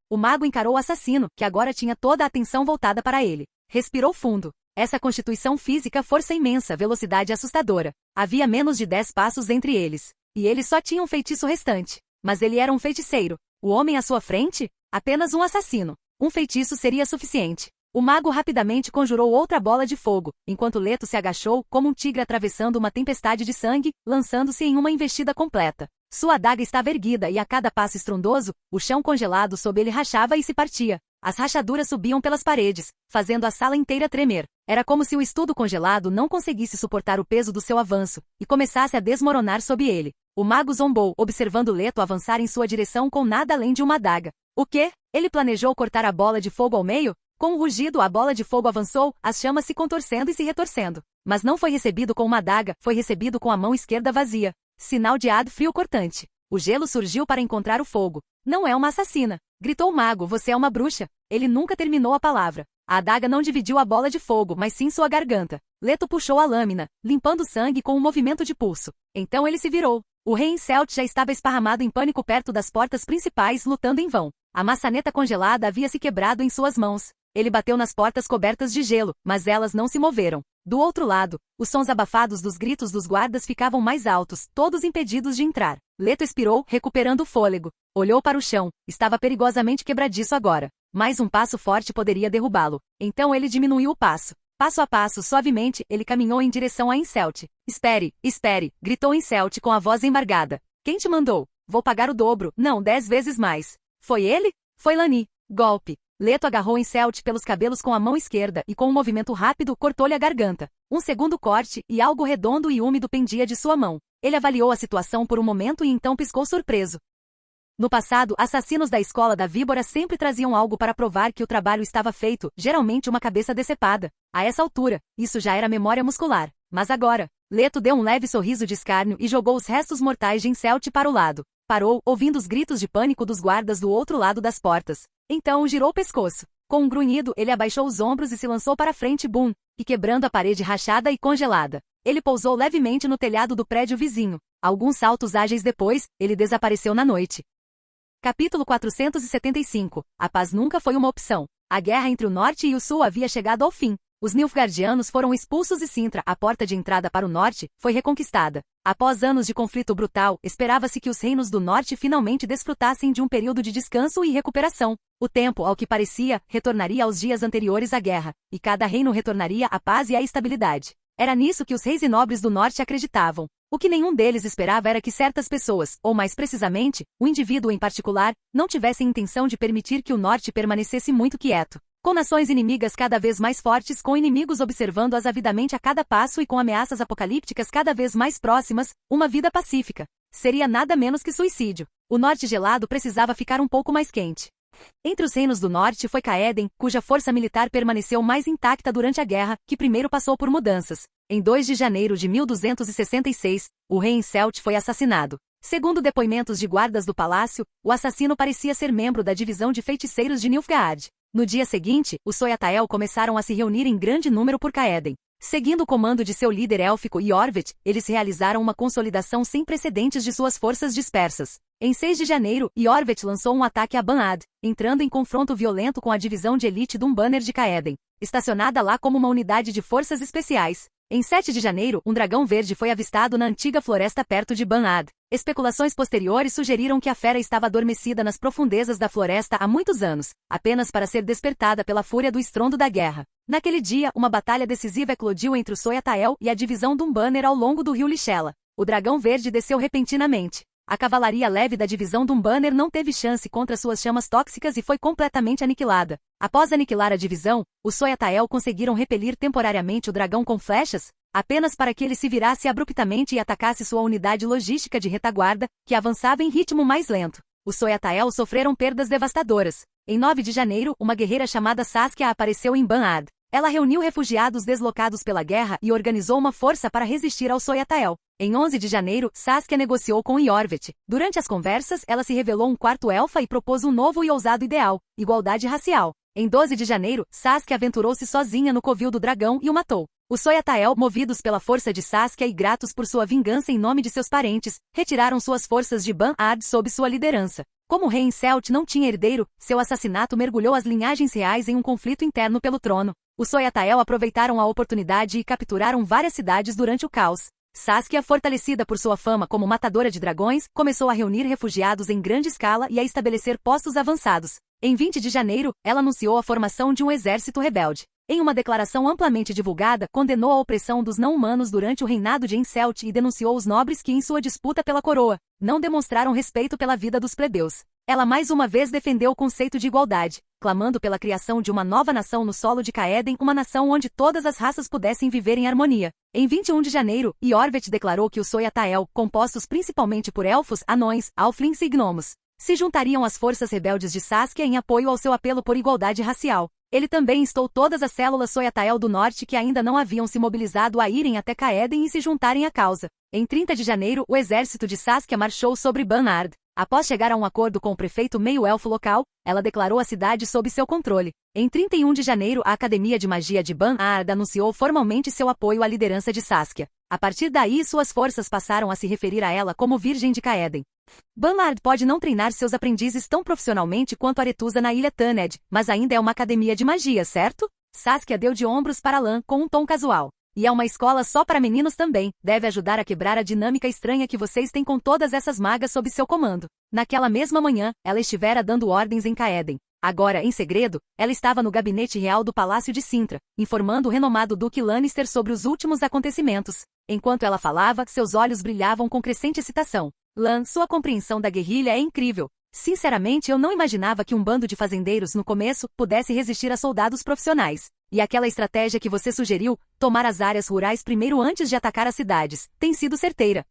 O mago encarou o assassino, que agora tinha toda a atenção voltada para ele. Respirou fundo. Essa constituição física, força imensa, velocidade assustadora. Havia menos de 10 passos entre eles. E ele só tinha um feitiço restante. Mas ele era um feiticeiro. O homem à sua frente? Apenas um assassino. Um feitiço seria suficiente. O mago rapidamente conjurou outra bola de fogo, enquanto Leto se agachou, como um tigre atravessando uma tempestade de sangue, lançando-se em uma investida completa. Sua adaga estava erguida e a cada passo estrondoso, o chão congelado sob ele rachava e se partia. As rachaduras subiam pelas paredes, fazendo a sala inteira tremer. Era como se o estudo congelado não conseguisse suportar o peso do seu avanço, e começasse a desmoronar sob ele. O mago zombou, observando Leto avançar em sua direção com nada além de uma adaga. O quê? Ele planejou cortar a bola de fogo ao meio? Com um rugido, a bola de fogo avançou, as chamas se contorcendo e se retorcendo. Mas não foi recebido com uma adaga, foi recebido com a mão esquerda vazia. Sinal de ar frio cortante. O gelo surgiu para encontrar o fogo. Não é uma assassina. Gritou o mago, você é uma bruxa. Ele nunca terminou a palavra. A adaga não dividiu a bola de fogo, mas sim sua garganta. Leto puxou a lâmina, limpando o sangue com um movimento de pulso. Então ele se virou. O rei Henselt já estava esparramado em pânico perto das portas principais, lutando em vão. A maçaneta congelada havia se quebrado em suas mãos. Ele bateu nas portas cobertas de gelo, mas elas não se moveram. Do outro lado, os sons abafados dos gritos dos guardas ficavam mais altos, todos impedidos de entrar. Leto expirou, recuperando o fôlego. Olhou para o chão. Estava perigosamente quebradiço agora. Mais um passo forte poderia derrubá-lo. Então ele diminuiu o passo. Passo a passo, suavemente, ele caminhou em direção a Incelt. Espere, espere, gritou Incelt com a voz embargada. Quem te mandou? Vou pagar o dobro, não, 10 vezes mais. Foi ele? Foi Lani. Golpe. Leto agarrou Incelt pelos cabelos com a mão esquerda e com um movimento rápido cortou-lhe a garganta. Um segundo corte e algo redondo e úmido pendia de sua mão. Ele avaliou a situação por um momento e então piscou surpreso. No passado, assassinos da escola da víbora sempre traziam algo para provar que o trabalho estava feito, geralmente uma cabeça decepada. A essa altura, isso já era memória muscular. Mas agora, Leto deu um leve sorriso de escárnio e jogou os restos mortais de Incelt para o lado. Parou, ouvindo os gritos de pânico dos guardas do outro lado das portas. Então girou o pescoço. Com um grunhido, ele abaixou os ombros e se lançou para frente, bum, e quebrando a parede rachada e congelada. Ele pousou levemente no telhado do prédio vizinho. Alguns saltos ágeis depois, ele desapareceu na noite. Capítulo 475. A paz nunca foi uma opção. A guerra entre o norte e o sul havia chegado ao fim. Os Nilfgaardianos foram expulsos e Sintra, a porta de entrada para o norte, foi reconquistada. Após anos de conflito brutal, esperava-se que os reinos do norte finalmente desfrutassem de um período de descanso e recuperação. O tempo, ao que parecia, retornaria aos dias anteriores à guerra, e cada reino retornaria à paz e à estabilidade. Era nisso que os reis e nobres do norte acreditavam. O que nenhum deles esperava era que certas pessoas, ou mais precisamente, o indivíduo em particular, não tivessem intenção de permitir que o norte permanecesse muito quieto. Com nações inimigas cada vez mais fortes, com inimigos observando-as avidamente a cada passo e com ameaças apocalípticas cada vez mais próximas, uma vida pacífica seria nada menos que suicídio. O norte gelado precisava ficar um pouco mais quente. Entre os reinos do norte foi Caeden, cuja força militar permaneceu mais intacta durante a guerra, que primeiro passou por mudanças. Em 2 de janeiro de 1266, o rei Incelt foi assassinado. Segundo depoimentos de guardas do palácio, o assassino parecia ser membro da divisão de feiticeiros de Nilfgaard. No dia seguinte, os Soyatael começaram a se reunir em grande número por Caeden. Seguindo o comando de seu líder élfico Iorvet, eles realizaram uma consolidação sem precedentes de suas forças dispersas. Em 6 de janeiro, Iorvet lançou um ataque a Banad, entrando em confronto violento com a divisão de elite Dumbanner de Caeden, estacionada lá como uma unidade de forças especiais. Em 7 de janeiro, um dragão verde foi avistado na antiga floresta perto de Banad. Especulações posteriores sugeriram que a fera estava adormecida nas profundezas da floresta há muitos anos, apenas para ser despertada pela fúria do estrondo da guerra. Naquele dia, uma batalha decisiva eclodiu entre o Soyatael e a divisão Dumbanner ao longo do rio Lixela. O dragão verde desceu repentinamente. A cavalaria leve da divisão Dumbanner não teve chance contra suas chamas tóxicas e foi completamente aniquilada. Após aniquilar a divisão, os Soyatael conseguiram repelir temporariamente o dragão com flechas, apenas para que ele se virasse abruptamente e atacasse sua unidade logística de retaguarda, que avançava em ritmo mais lento. Os Soyatael sofreram perdas devastadoras. Em 9 de janeiro, uma guerreira chamada Saskia apareceu em Banad. Ela reuniu refugiados deslocados pela guerra e organizou uma força para resistir ao Soyatael. Em 11 de janeiro, Saskia negociou com Iorvet. Durante as conversas, ela se revelou um quarto elfa e propôs um novo e ousado ideal: igualdade racial. Em 12 de janeiro, Saskia aventurou-se sozinha no covil do dragão e o matou. Os Soyatael, movidos pela força de Saskia e gratos por sua vingança em nome de seus parentes, retiraram suas forças de Banad sob sua liderança. Como o rei Incelt não tinha herdeiro, seu assassinato mergulhou as linhagens reais em um conflito interno pelo trono. Os Soyatael aproveitaram a oportunidade e capturaram várias cidades durante o caos. Saskia, fortalecida por sua fama como matadora de dragões, começou a reunir refugiados em grande escala e a estabelecer postos avançados. Em 20 de janeiro, ela anunciou a formação de um exército rebelde. Em uma declaração amplamente divulgada, condenou a opressão dos não-humanos durante o reinado de Incelt e denunciou os nobres que, em sua disputa pela coroa, não demonstraram respeito pela vida dos plebeus. Ela mais uma vez defendeu o conceito de igualdade, clamando pela criação de uma nova nação no solo de Caeden, uma nação onde todas as raças pudessem viver em harmonia. Em 21 de janeiro, Iorvet declarou que os Soyatael, compostos principalmente por elfos, anões, halflings e gnomos, se juntariam às forças rebeldes de Saskia em apoio ao seu apelo por igualdade racial. Ele também instou todas as células Soyatael do norte que ainda não haviam se mobilizado a irem até Caeden e se juntarem à causa. Em 30 de janeiro, o exército de Saskia marchou sobre Banard. Após chegar a um acordo com o prefeito meio-elfo local, ela declarou a cidade sob seu controle. Em 31 de janeiro, a Academia de Magia de Banard anunciou formalmente seu apoio à liderança de Saskia. A partir daí, suas forças passaram a se referir a ela como Virgem de Caeden. Banard pode não treinar seus aprendizes tão profissionalmente quanto Aretusa na ilha Thaned, mas ainda é uma academia de magia, certo? Saskia deu de ombros para Lan com um tom casual. E é uma escola só para meninos também, deve ajudar a quebrar a dinâmica estranha que vocês têm com todas essas magas sob seu comando. Naquela mesma manhã, ela estivera dando ordens em Caeden. Agora, em segredo, ela estava no gabinete real do Palácio de Cintra, informando o renomado Duque Lannister sobre os últimos acontecimentos. Enquanto ela falava, seus olhos brilhavam com crescente excitação. Lan, sua compreensão da guerrilha é incrível. Sinceramente, eu não imaginava que um bando de fazendeiros, no começo, pudesse resistir a soldados profissionais. E aquela estratégia que você sugeriu, tomar as áreas rurais primeiro antes de atacar as cidades, tem sido certeira.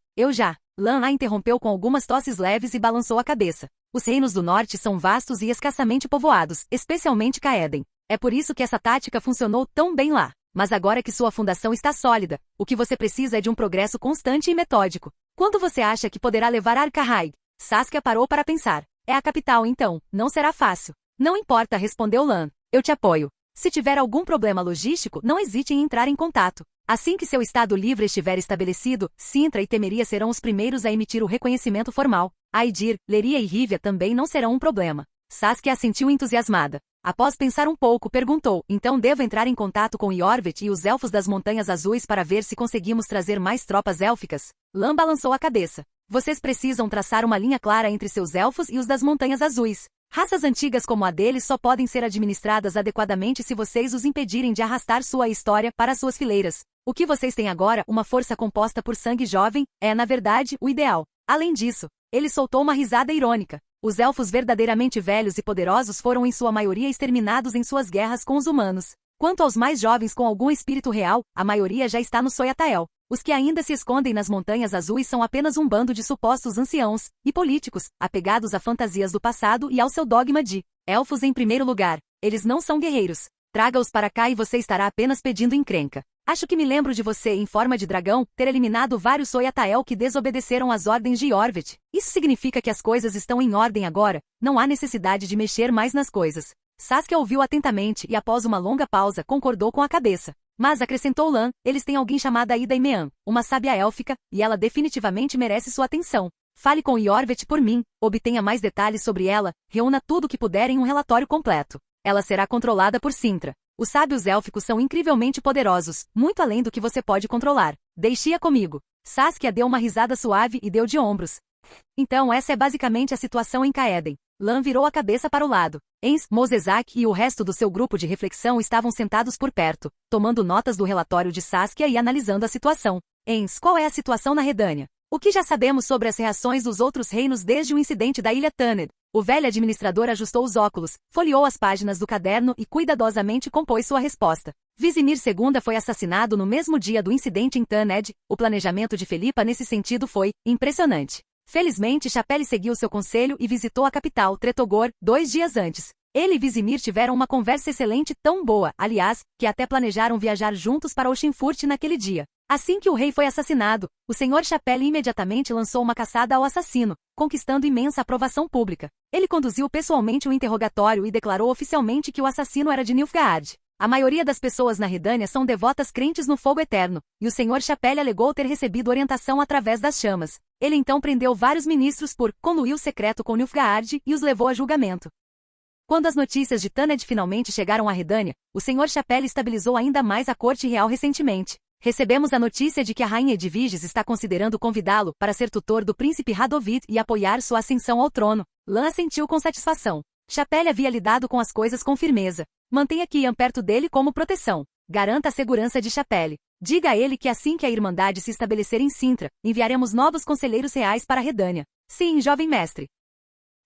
Lan a interrompeu com algumas tosses leves e balançou a cabeça. Os reinos do norte são vastos e escassamente povoados, especialmente Caeden. É por isso que essa tática funcionou tão bem lá. Mas agora que sua fundação está sólida, o que você precisa é de um progresso constante e metódico. Quando você acha que poderá levar Arca-Haig? Saskia parou para pensar. É a capital então, não será fácil. Não importa, respondeu Lan. Eu te apoio. Se tiver algum problema logístico, não hesite em entrar em contato. Assim que seu estado livre estiver estabelecido, Cintra e Temeria serão os primeiros a emitir o reconhecimento formal. Aedir, Leria e Rivia também não serão um problema. Saskia assentiu entusiasmada. Após pensar um pouco, perguntou, então devo entrar em contato com Iorvet e os Elfos das Montanhas Azuis para ver se conseguimos trazer mais tropas élficas? Lan balançou a cabeça. Vocês precisam traçar uma linha clara entre seus elfos e os das Montanhas Azuis. Raças antigas como a deles só podem ser administradas adequadamente se vocês os impedirem de arrastar sua história para suas fileiras. O que vocês têm agora, uma força composta por sangue jovem, é, na verdade, o ideal. Além disso, ele soltou uma risada irônica. Os elfos verdadeiramente velhos e poderosos foram em sua maioria exterminados em suas guerras com os humanos. Quanto aos mais jovens com algum espírito real, a maioria já está no Soyatael. Os que ainda se escondem nas Montanhas Azuis são apenas um bando de supostos anciãos e políticos, apegados a fantasias do passado e ao seu dogma de elfos em primeiro lugar. Eles não são guerreiros. Traga-os para cá e você estará apenas pedindo encrenca. Acho que me lembro de você, em forma de dragão, ter eliminado vários Soyatael que desobedeceram às ordens de Iorvet. Isso significa que as coisas estão em ordem agora, não há necessidade de mexer mais nas coisas. Saskia ouviu atentamente e após uma longa pausa concordou com a cabeça. Mas, acrescentou Lan, eles têm alguém chamada Ida Imean, uma sábia élfica, e ela definitivamente merece sua atenção. Fale com Iorvet por mim, obtenha mais detalhes sobre ela, reúna tudo o que puder em um relatório completo. Ela será controlada por Cintra. Os sábios élficos são incrivelmente poderosos, muito além do que você pode controlar. Deixe-a comigo. Saskia deu uma risada suave e deu de ombros. Então essa é basicamente a situação em Caeden. Lan virou a cabeça para o lado. Ens, Mosezak e o resto do seu grupo de reflexão estavam sentados por perto, tomando notas do relatório de Saskia e analisando a situação. Ens, qual é a situação na Redânia? O que já sabemos sobre as reações dos outros reinos desde o incidente da Ilha Taned? O velho administrador ajustou os óculos, folheou as páginas do caderno e cuidadosamente compôs sua resposta. Vizimir II foi assassinado no mesmo dia do incidente em Taned. O planejamento de Felipa nesse sentido foi impressionante. Felizmente, Chapelle seguiu seu conselho e visitou a capital, Tretogor, 2 dias antes. Ele e Vizimir tiveram uma conversa excelente, tão boa, aliás, que até planejaram viajar juntos para Oxenfurt naquele dia. Assim que o rei foi assassinado, o Sr. Chapelle imediatamente lançou uma caçada ao assassino, conquistando imensa aprovação pública. Ele conduziu pessoalmente o interrogatório e declarou oficialmente que o assassino era de Nilfgaard. A maioria das pessoas na Redânia são devotas crentes no fogo eterno, e o Sr. Chapelle alegou ter recebido orientação através das chamas. Ele então prendeu vários ministros por conluio secreto com Nilfgaard e os levou a julgamento. Quando as notícias de Taned finalmente chegaram à Redânia, o Sr. Chapelle estabilizou ainda mais a corte real recentemente. Recebemos a notícia de que a rainha Edviges está considerando convidá-lo para ser tutor do príncipe Radovid e apoiar sua ascensão ao trono. Lan assentiu com satisfação. Chapelle havia lidado com as coisas com firmeza. Mantenha Kian perto dele como proteção. Garanta a segurança de Chapelle. Diga a ele que assim que a Irmandade se estabelecer em Cintra, enviaremos novos conselheiros reais para a Redânia. Sim, jovem mestre.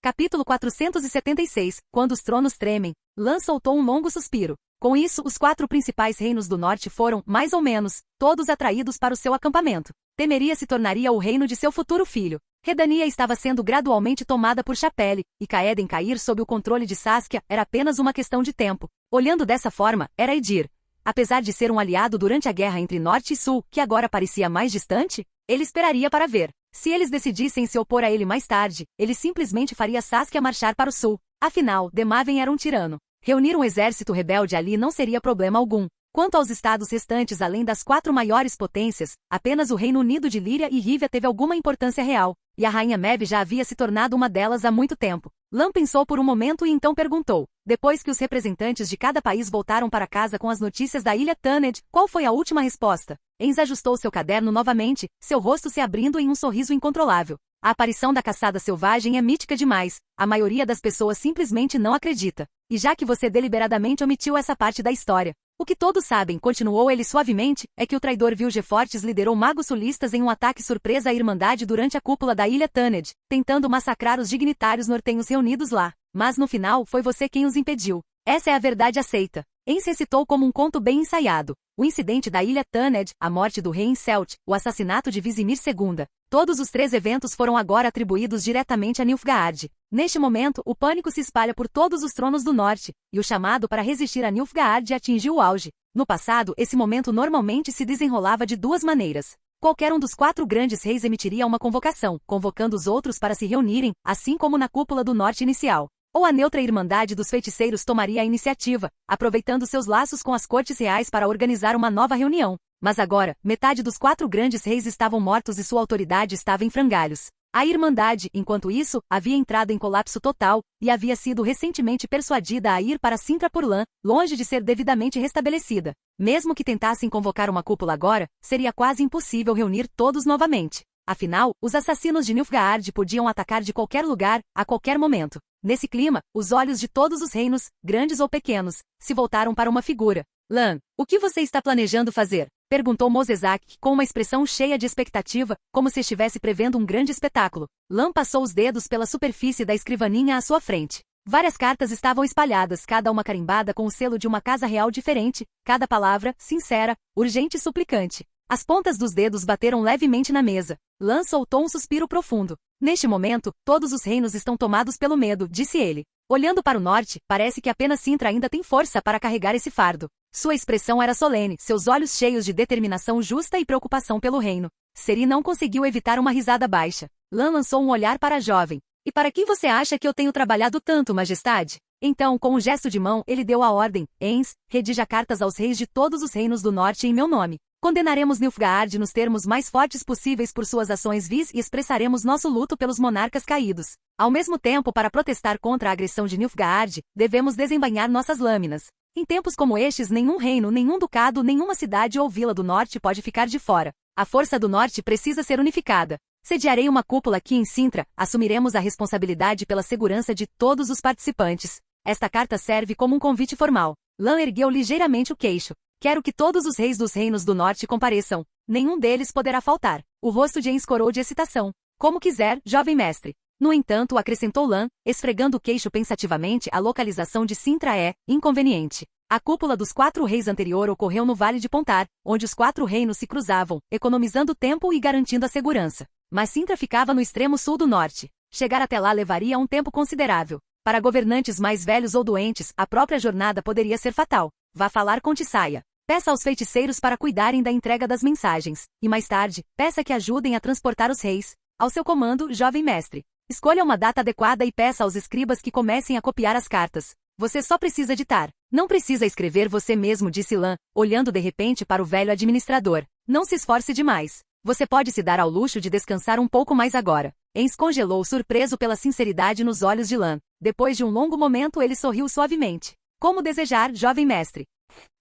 Capítulo 476. Quando os tronos tremem, Lan soltou um longo suspiro. Com isso, os 4 principais reinos do norte foram, mais ou menos, todos atraídos para o seu acampamento. Temeria se tornaria o reino de seu futuro filho. Redania estava sendo gradualmente tomada por Chapelle, e Caeden cair sob o controle de Saskia era apenas uma questão de tempo. Olhando dessa forma, era Aedir. Apesar de ser um aliado durante a guerra entre Norte e Sul, que agora parecia mais distante, ele esperaria para ver. Se eles decidissem se opor a ele mais tarde, ele simplesmente faria Saskia marchar para o Sul. Afinal, Demaven era um tirano. Reunir um exército rebelde ali não seria problema algum. Quanto aos estados restantes além das 4 maiores potências, apenas o Reino Unido de Líria e Rívia teve alguma importância real, e a Rainha Maeve já havia se tornado uma delas há muito tempo. Lan pensou por um momento e então perguntou, depois que os representantes de cada país voltaram para casa com as notícias da Ilha Thanedd, qual foi a última resposta? Ains ajustou seu caderno novamente, seu rosto se abrindo em um sorriso incontrolável. A aparição da caçada selvagem é mítica demais, a maioria das pessoas simplesmente não acredita. E já que você deliberadamente omitiu essa parte da história, o que todos sabem, continuou ele suavemente, é que o traidor Vilgefortz liderou magos sulistas em um ataque surpresa à Irmandade durante a cúpula da Ilha Thanedd, tentando massacrar os dignitários nortenhos reunidos lá. Mas no final foi você quem os impediu. Essa é a verdade aceita. Ains recitou como um conto bem ensaiado. O incidente da Ilha Thanedd, a morte do rei Incelt, o assassinato de Vizimir II. Todos os 3 eventos foram agora atribuídos diretamente a Nilfgaard. Neste momento, o pânico se espalha por todos os tronos do norte, e o chamado para resistir a Nilfgaard atingiu o auge. No passado, esse momento normalmente se desenrolava de 2 maneiras. Qualquer um dos 4 grandes reis emitiria uma convocação, convocando os outros para se reunirem, assim como na cúpula do norte inicial. Ou a neutra Irmandade dos Feiticeiros tomaria a iniciativa, aproveitando seus laços com as cortes reais para organizar uma nova reunião. Mas agora, metade dos 4 grandes reis estavam mortos e sua autoridade estava em frangalhos. A Irmandade, enquanto isso, havia entrado em colapso total, e havia sido recentemente persuadida a ir para Cintra por Lan, longe de ser devidamente restabelecida. Mesmo que tentassem convocar uma cúpula agora, seria quase impossível reunir todos novamente. Afinal, os assassinos de Nilfgaard podiam atacar de qualquer lugar, a qualquer momento. Nesse clima, os olhos de todos os reinos, grandes ou pequenos, se voltaram para uma figura. Lan, o que você está planejando fazer? Perguntou Mosezak com uma expressão cheia de expectativa, como se estivesse prevendo um grande espetáculo. Lan passou os dedos pela superfície da escrivaninha à sua frente. Várias cartas estavam espalhadas, cada uma carimbada com o selo de uma casa real diferente, cada palavra, sincera, urgente e suplicante. As pontas dos dedos bateram levemente na mesa. Lan soltou um suspiro profundo. Neste momento, todos os reinos estão tomados pelo medo, disse ele. Olhando para o norte, parece que apenas Cintra ainda tem força para carregar esse fardo. Sua expressão era solene, seus olhos cheios de determinação justa e preocupação pelo reino. Ciri não conseguiu evitar uma risada baixa. Lan lançou um olhar para a jovem. E para que você acha que eu tenho trabalhado tanto, majestade? Então, com um gesto de mão, ele deu a ordem. Ains, redija cartas aos reis de todos os reinos do norte em meu nome. Condenaremos Nilfgaard nos termos mais fortes possíveis por suas ações vis e expressaremos nosso luto pelos monarcas caídos. Ao mesmo tempo, para protestar contra a agressão de Nilfgaard, devemos desembainhar nossas lâminas. Em tempos como estes, nenhum reino, nenhum ducado, nenhuma cidade ou vila do norte pode ficar de fora. A força do norte precisa ser unificada. Sediarei uma cúpula aqui em Cintra, assumiremos a responsabilidade pela segurança de todos os participantes. Esta carta serve como um convite formal. Lan ergueu ligeiramente o queixo. Quero que todos os reis dos reinos do norte compareçam. Nenhum deles poderá faltar. O rosto de Ains corou de excitação. Como quiser, jovem mestre. No entanto, acrescentou Lan, esfregando o queixo pensativamente, a localização de Cintra é inconveniente. A cúpula dos 4 reis anterior ocorreu no Vale de Pontar, onde os 4 reinos se cruzavam, economizando tempo e garantindo a segurança. Mas Cintra ficava no extremo sul do norte. Chegar até lá levaria um tempo considerável. Para governantes mais velhos ou doentes, a própria jornada poderia ser fatal. Vá falar com Tissaia. Peça aos feiticeiros para cuidarem da entrega das mensagens, e mais tarde, peça que ajudem a transportar os reis. Ao seu comando, jovem mestre. Escolha uma data adequada e peça aos escribas que comecem a copiar as cartas. Você só precisa ditar. Não precisa escrever você mesmo, disse Lan, olhando de repente para o velho administrador. Não se esforce demais. Você pode se dar ao luxo de descansar um pouco mais agora. Ains congelou surpreso pela sinceridade nos olhos de Lan. Depois de um longo momento ele sorriu suavemente. Como desejar, jovem mestre.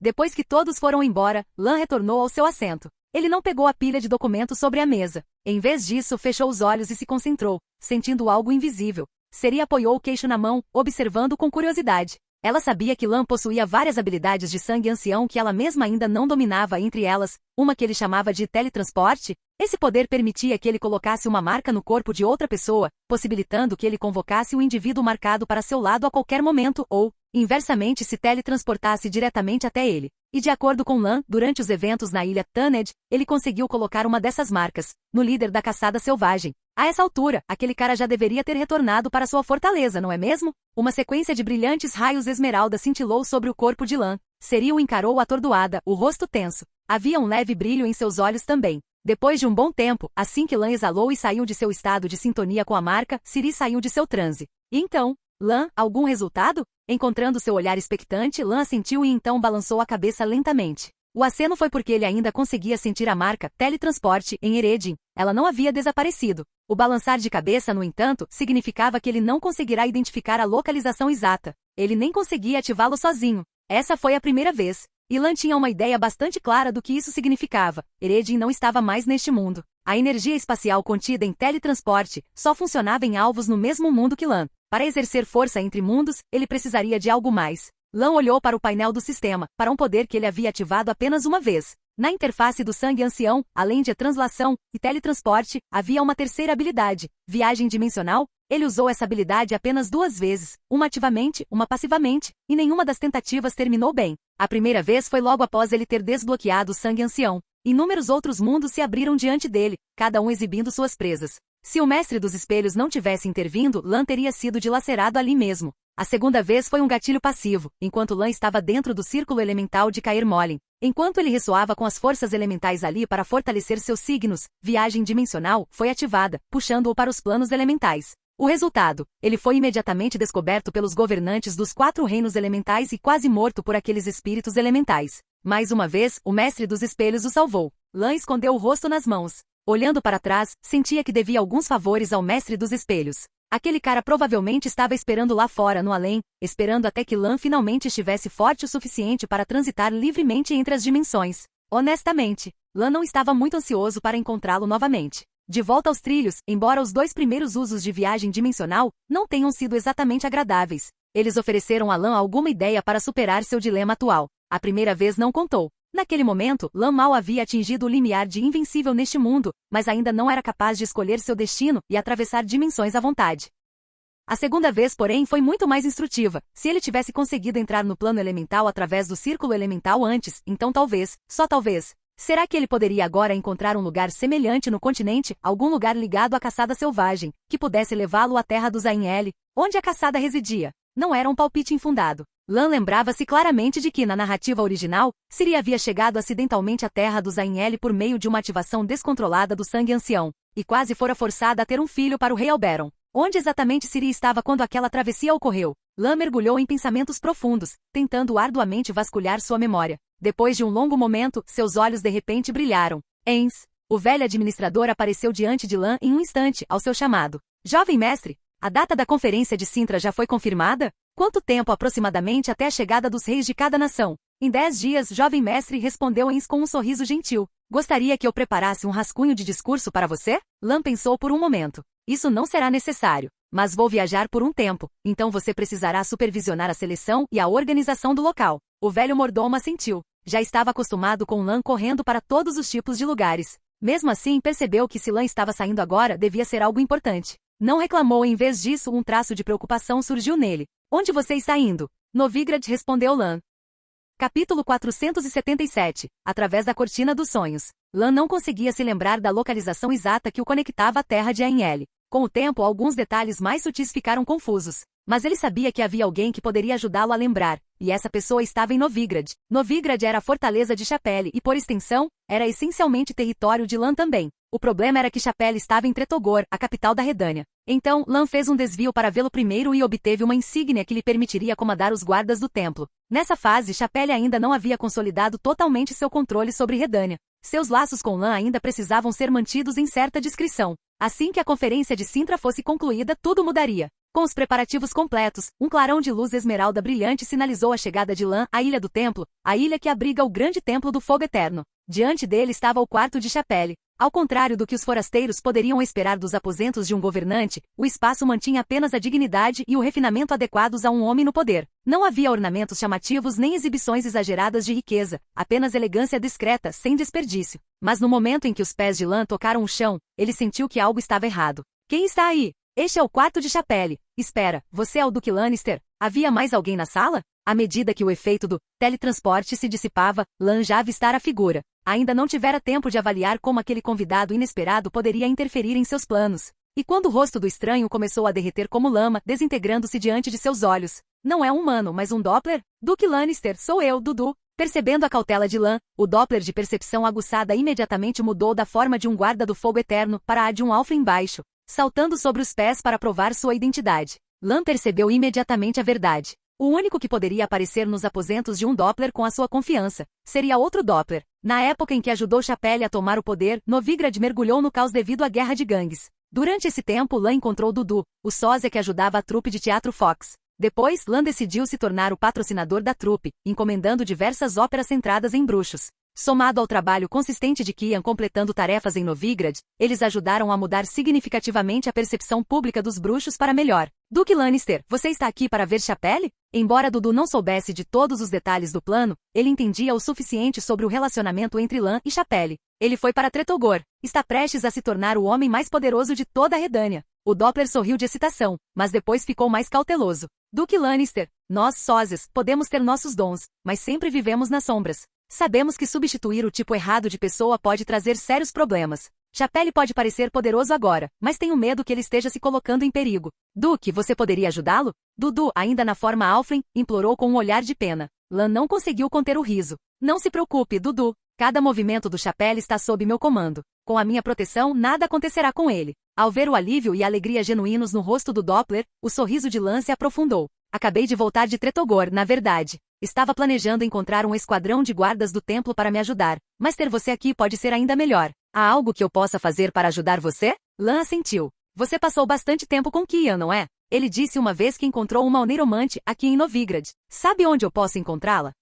Depois que todos foram embora, Lan retornou ao seu assento. Ele não pegou a pilha de documentos sobre a mesa. Em vez disso, fechou os olhos e se concentrou, sentindo algo invisível. Ciri apoiou o queixo na mão, observando com curiosidade. Ela sabia que Lan possuía várias habilidades de sangue ancião que ela mesma ainda não dominava, entre elas, uma que ele chamava de teletransporte. Esse poder permitia que ele colocasse uma marca no corpo de outra pessoa, possibilitando que ele convocasse o indivíduo marcado para seu lado a qualquer momento ou, inversamente, se teletransportasse diretamente até ele. E de acordo com Lan, durante os eventos na Ilha Thanedd, ele conseguiu colocar uma dessas marcas, no líder da caçada selvagem. A essa altura, aquele cara já deveria ter retornado para sua fortaleza, não é mesmo? Uma sequência de brilhantes raios esmeralda cintilou sobre o corpo de Lan. Ciri o encarou atordoada, o rosto tenso. Havia um leve brilho em seus olhos também. Depois de um bom tempo, assim que Lan exalou e saiu de seu estado de sintonia com a marca, Ciri saiu de seu transe. E então, Lan, algum resultado? Encontrando seu olhar expectante, Lan assentiu e então balançou a cabeça lentamente. O aceno foi porque ele ainda conseguia sentir a marca teletransporte em Eredin. Ela não havia desaparecido. O balançar de cabeça, no entanto, significava que ele não conseguirá identificar a localização exata. Ele nem conseguia ativá-lo sozinho. Essa foi a primeira vez. Lan tinha uma ideia bastante clara do que isso significava. Eredin não estava mais neste mundo. A energia espacial contida em teletransporte só funcionava em alvos no mesmo mundo que Lan. Para exercer força entre mundos, ele precisaria de algo mais. Lan olhou para o painel do sistema, para um poder que ele havia ativado apenas uma vez. Na interface do sangue ancião, além de translação e teletransporte, havia uma terceira habilidade, viagem dimensional. Ele usou essa habilidade apenas 2 vezes, uma ativamente, uma passivamente, e nenhuma das tentativas terminou bem. A primeira vez foi logo após ele ter desbloqueado o sangue ancião. Inúmeros outros mundos se abriram diante dele, cada um exibindo suas presas. Se o mestre dos espelhos não tivesse intervindo, Lan teria sido dilacerado ali mesmo. A segunda vez foi um gatilho passivo, enquanto Lan estava dentro do círculo elemental de Cair Molen. Enquanto ele ressoava com as forças elementais ali para fortalecer seus signos, viagem dimensional foi ativada, puxando-o para os planos elementais. O resultado, ele foi imediatamente descoberto pelos governantes dos 4 reinos elementais e quase morto por aqueles espíritos elementais. Mais uma vez, o mestre dos espelhos o salvou. Lan escondeu o rosto nas mãos. Olhando para trás, sentia que devia alguns favores ao mestre dos espelhos. Aquele cara provavelmente estava esperando lá fora no além, esperando até que Lan finalmente estivesse forte o suficiente para transitar livremente entre as dimensões. Honestamente, Lan não estava muito ansioso para encontrá-lo novamente. De volta aos trilhos, embora os 2 primeiros usos de viagem dimensional não tenham sido exatamente agradáveis, eles ofereceram a Lan alguma ideia para superar seu dilema atual. A primeira vez não contou. Naquele momento, Lan mal havia atingido o limiar de invencível neste mundo, mas ainda não era capaz de escolher seu destino e atravessar dimensões à vontade. A segunda vez, porém, foi muito mais instrutiva. Se ele tivesse conseguido entrar no plano elemental através do círculo elemental antes, então talvez, só talvez, será que ele poderia agora encontrar um lugar semelhante no continente, algum lugar ligado à caçada selvagem, que pudesse levá-lo à terra dos Ainel, onde a caçada residia? Não era um palpite infundado. Lan lembrava-se claramente de que, na narrativa original, Ciri havia chegado acidentalmente à terra dos Ainel por meio de uma ativação descontrolada do sangue ancião, e quase fora forçada a ter um filho para o rei Alberon. Onde exatamente Ciri estava quando aquela travessia ocorreu? Lan mergulhou em pensamentos profundos, tentando arduamente vasculhar sua memória. Depois de um longo momento, seus olhos de repente brilharam. Ens, o velho administrador apareceu diante de Lan em um instante, ao seu chamado. Jovem mestre, a data da conferência de Cintra já foi confirmada? Quanto tempo aproximadamente até a chegada dos reis de cada nação? Em 10 dias, jovem mestre, respondeu Ens com um sorriso gentil. Gostaria que eu preparasse um rascunho de discurso para você? Lan pensou por um momento. Isso não será necessário. Mas vou viajar por um tempo, então você precisará supervisionar a seleção e a organização do local. O velho mordomo assentiu. Já estava acostumado com Lan correndo para todos os tipos de lugares. Mesmo assim, percebeu que se Lan estava saindo agora, devia ser algo importante. Não reclamou, em vez disso, um traço de preocupação surgiu nele. Onde você está indo? Novigrad, respondeu Lan. Capítulo 477. Através da cortina dos sonhos. Lan não conseguia se lembrar da localização exata que o conectava à terra de Ainel. Com o tempo, alguns detalhes mais sutis ficaram confusos. Mas ele sabia que havia alguém que poderia ajudá-lo a lembrar, e essa pessoa estava em Novigrad. Novigrad era a fortaleza de Chapelle e, por extensão, era essencialmente território de Lan também. O problema era que Chapelle estava em Tretogor, a capital da Redânia. Então, Lan fez um desvio para vê-lo primeiro e obteve uma insígnia que lhe permitiria comandar os guardas do templo. Nessa fase, Chapelle ainda não havia consolidado totalmente seu controle sobre Redânia. Seus laços com Lan ainda precisavam ser mantidos em certa discrição. Assim que a conferência de Cintra fosse concluída, tudo mudaria. Com os preparativos completos, um clarão de luz esmeralda brilhante sinalizou a chegada de Lan à Ilha do Templo, a ilha que abriga o grande templo do Fogo Eterno. Diante dele estava o quarto de Chapelle. Ao contrário do que os forasteiros poderiam esperar dos aposentos de um governante, o espaço mantinha apenas a dignidade e o refinamento adequados a um homem no poder. Não havia ornamentos chamativos nem exibições exageradas de riqueza, apenas elegância discreta, sem desperdício. Mas no momento em que os pés de Lan tocaram o chão, ele sentiu que algo estava errado. Quem está aí? Este é o quarto de Chapelle. Espera, você é o Duque Lannister? Havia mais alguém na sala? À medida que o efeito do teletransporte se dissipava, Lan já avistara a figura. Ainda não tivera tempo de avaliar como aquele convidado inesperado poderia interferir em seus planos. E quando o rosto do estranho começou a derreter como lama, desintegrando-se diante de seus olhos. Não é um humano, mas um Doppler? Duque Lannister, sou eu, Dudu. Percebendo a cautela de Lan, o Doppler de percepção aguçada imediatamente mudou da forma de um guarda do fogo eterno para a de um alfrin baixo, saltando sobre os pés para provar sua identidade. Lan percebeu imediatamente a verdade. O único que poderia aparecer nos aposentos de um Doppler com a sua confiança seria outro Doppler. Na época em que ajudou Chapelle a tomar o poder, Novigrad mergulhou no caos devido à guerra de gangues. Durante esse tempo, Lan encontrou Dudu, o sósia que ajudava a trupe de teatro Fox. Depois, Lan decidiu se tornar o patrocinador da trupe, encomendando diversas óperas centradas em bruxos. Somado ao trabalho consistente de Kian completando tarefas em Novigrad, eles ajudaram a mudar significativamente a percepção pública dos bruxos para melhor. Duque Lannister, você está aqui para ver Chapelle? Embora Dudu não soubesse de todos os detalhes do plano, ele entendia o suficiente sobre o relacionamento entre Lan e Chapelle. Ele foi para Tretogor. Está prestes a se tornar o homem mais poderoso de toda a Redânia. O Doppler sorriu de excitação, mas depois ficou mais cauteloso. Duque Lannister, nós, sósias, podemos ter nossos dons, mas sempre vivemos nas sombras. Sabemos que substituir o tipo errado de pessoa pode trazer sérios problemas. Chapelle pode parecer poderoso agora, mas tenho medo que ele esteja se colocando em perigo. Duque, você poderia ajudá-lo? Dudu, ainda na forma Alflin, implorou com um olhar de pena. Lan não conseguiu conter o riso. Não se preocupe, Dudu. Cada movimento do Chapelle está sob meu comando. Com a minha proteção, nada acontecerá com ele. Ao ver o alívio e a alegria genuínos no rosto do Doppler, o sorriso de Lan se aprofundou. Acabei de voltar de Tretogor, na verdade. Estava planejando encontrar um esquadrão de guardas do templo para me ajudar, mas ter você aqui pode ser ainda melhor. Há algo que eu possa fazer para ajudar você? Lan assentiu. Você passou bastante tempo com Kian, não é? Ele disse uma vez que encontrou uma oneiromante aqui em Novigrad. Sabe onde eu posso encontrá-la?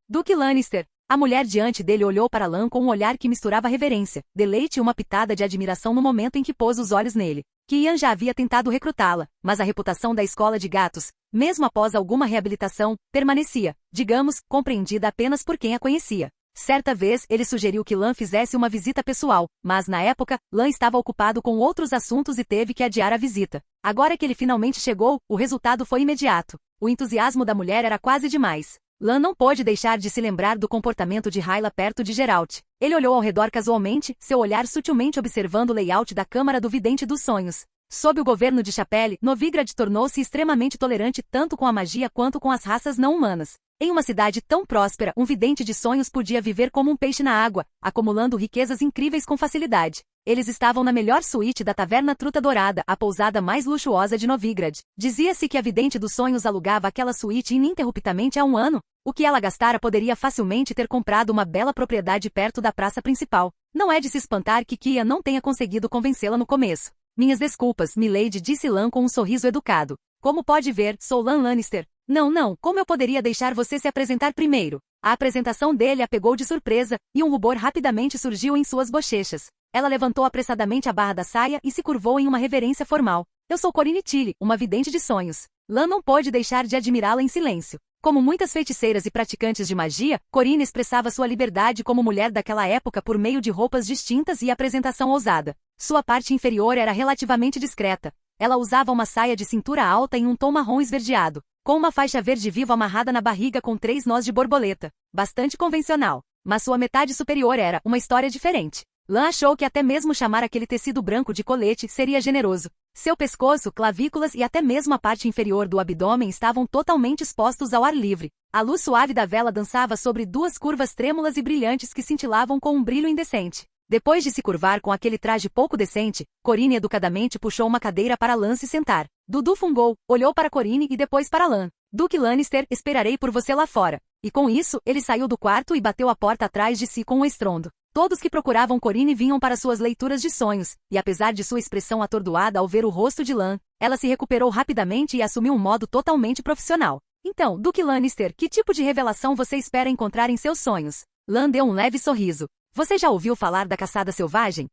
Duque Lannister. A mulher diante dele olhou para Lan com um olhar que misturava reverência, deleite e uma pitada de admiração no momento em que pôs os olhos nele. Kian já havia tentado recrutá-la, mas a reputação da escola de gatos, mesmo após alguma reabilitação, permanecia, digamos, compreendida apenas por quem a conhecia. Certa vez, ele sugeriu que Lan fizesse uma visita pessoal, mas na época, Lan estava ocupado com outros assuntos e teve que adiar a visita. Agora que ele finalmente chegou, o resultado foi imediato. O entusiasmo da mulher era quase demais. Lan não pôde deixar de se lembrar do comportamento de Hyla perto de Geralt. Ele olhou ao redor casualmente, seu olhar sutilmente observando o layout da Câmara do Vidente dos Sonhos. Sob o governo de Chapelle, Novigrad tornou-se extremamente tolerante tanto com a magia quanto com as raças não humanas. Em uma cidade tão próspera, um vidente de sonhos podia viver como um peixe na água, acumulando riquezas incríveis com facilidade. Eles estavam na melhor suíte da Taverna Truta Dourada, a pousada mais luxuosa de Novigrad. Dizia-se que a vidente dos sonhos alugava aquela suíte ininterruptamente há um ano. O que ela gastara poderia facilmente ter comprado uma bela propriedade perto da praça principal. Não é de se espantar que Kian não tenha conseguido convencê-la no começo. Minhas desculpas, milady, disse Lan com um sorriso educado. Como pode ver, sou Lan Lannister. Não, como eu poderia deixar você se apresentar primeiro? A apresentação dele a pegou de surpresa, e um rubor rapidamente surgiu em suas bochechas. Ela levantou apressadamente a barra da saia e se curvou em uma reverência formal. Eu sou Corinne Tilly, uma vidente de sonhos. Lan não pôde deixar de admirá-la em silêncio. Como muitas feiticeiras e praticantes de magia, Corinne expressava sua liberdade como mulher daquela época por meio de roupas distintas e apresentação ousada. Sua parte inferior era relativamente discreta. Ela usava uma saia de cintura alta em um tom marrom esverdeado, com uma faixa verde vivo amarrada na barriga com 3 nós de borboleta. Bastante convencional. Mas sua metade superior era uma história diferente. Lan achou que até mesmo chamar aquele tecido branco de colete seria generoso. Seu pescoço, clavículas e até mesmo a parte inferior do abdômen estavam totalmente expostos ao ar livre. A luz suave da vela dançava sobre 2 curvas trêmulas e brilhantes que cintilavam com um brilho indecente. Depois de se curvar com aquele traje pouco decente, Corinne educadamente puxou uma cadeira para Lan se sentar. Dudu fungou, olhou para Corinne e depois para Lan. Duque Lannister, esperarei por você lá fora. E com isso, ele saiu do quarto e bateu a porta atrás de si com um estrondo. Todos que procuravam Corinne vinham para suas leituras de sonhos, e apesar de sua expressão atordoada ao ver o rosto de Lan, ela se recuperou rapidamente e assumiu um modo totalmente profissional. Então, Duque Lannister, que tipo de revelação você espera encontrar em seus sonhos? Lan deu um leve sorriso. Você já ouviu falar da caçada selvagem?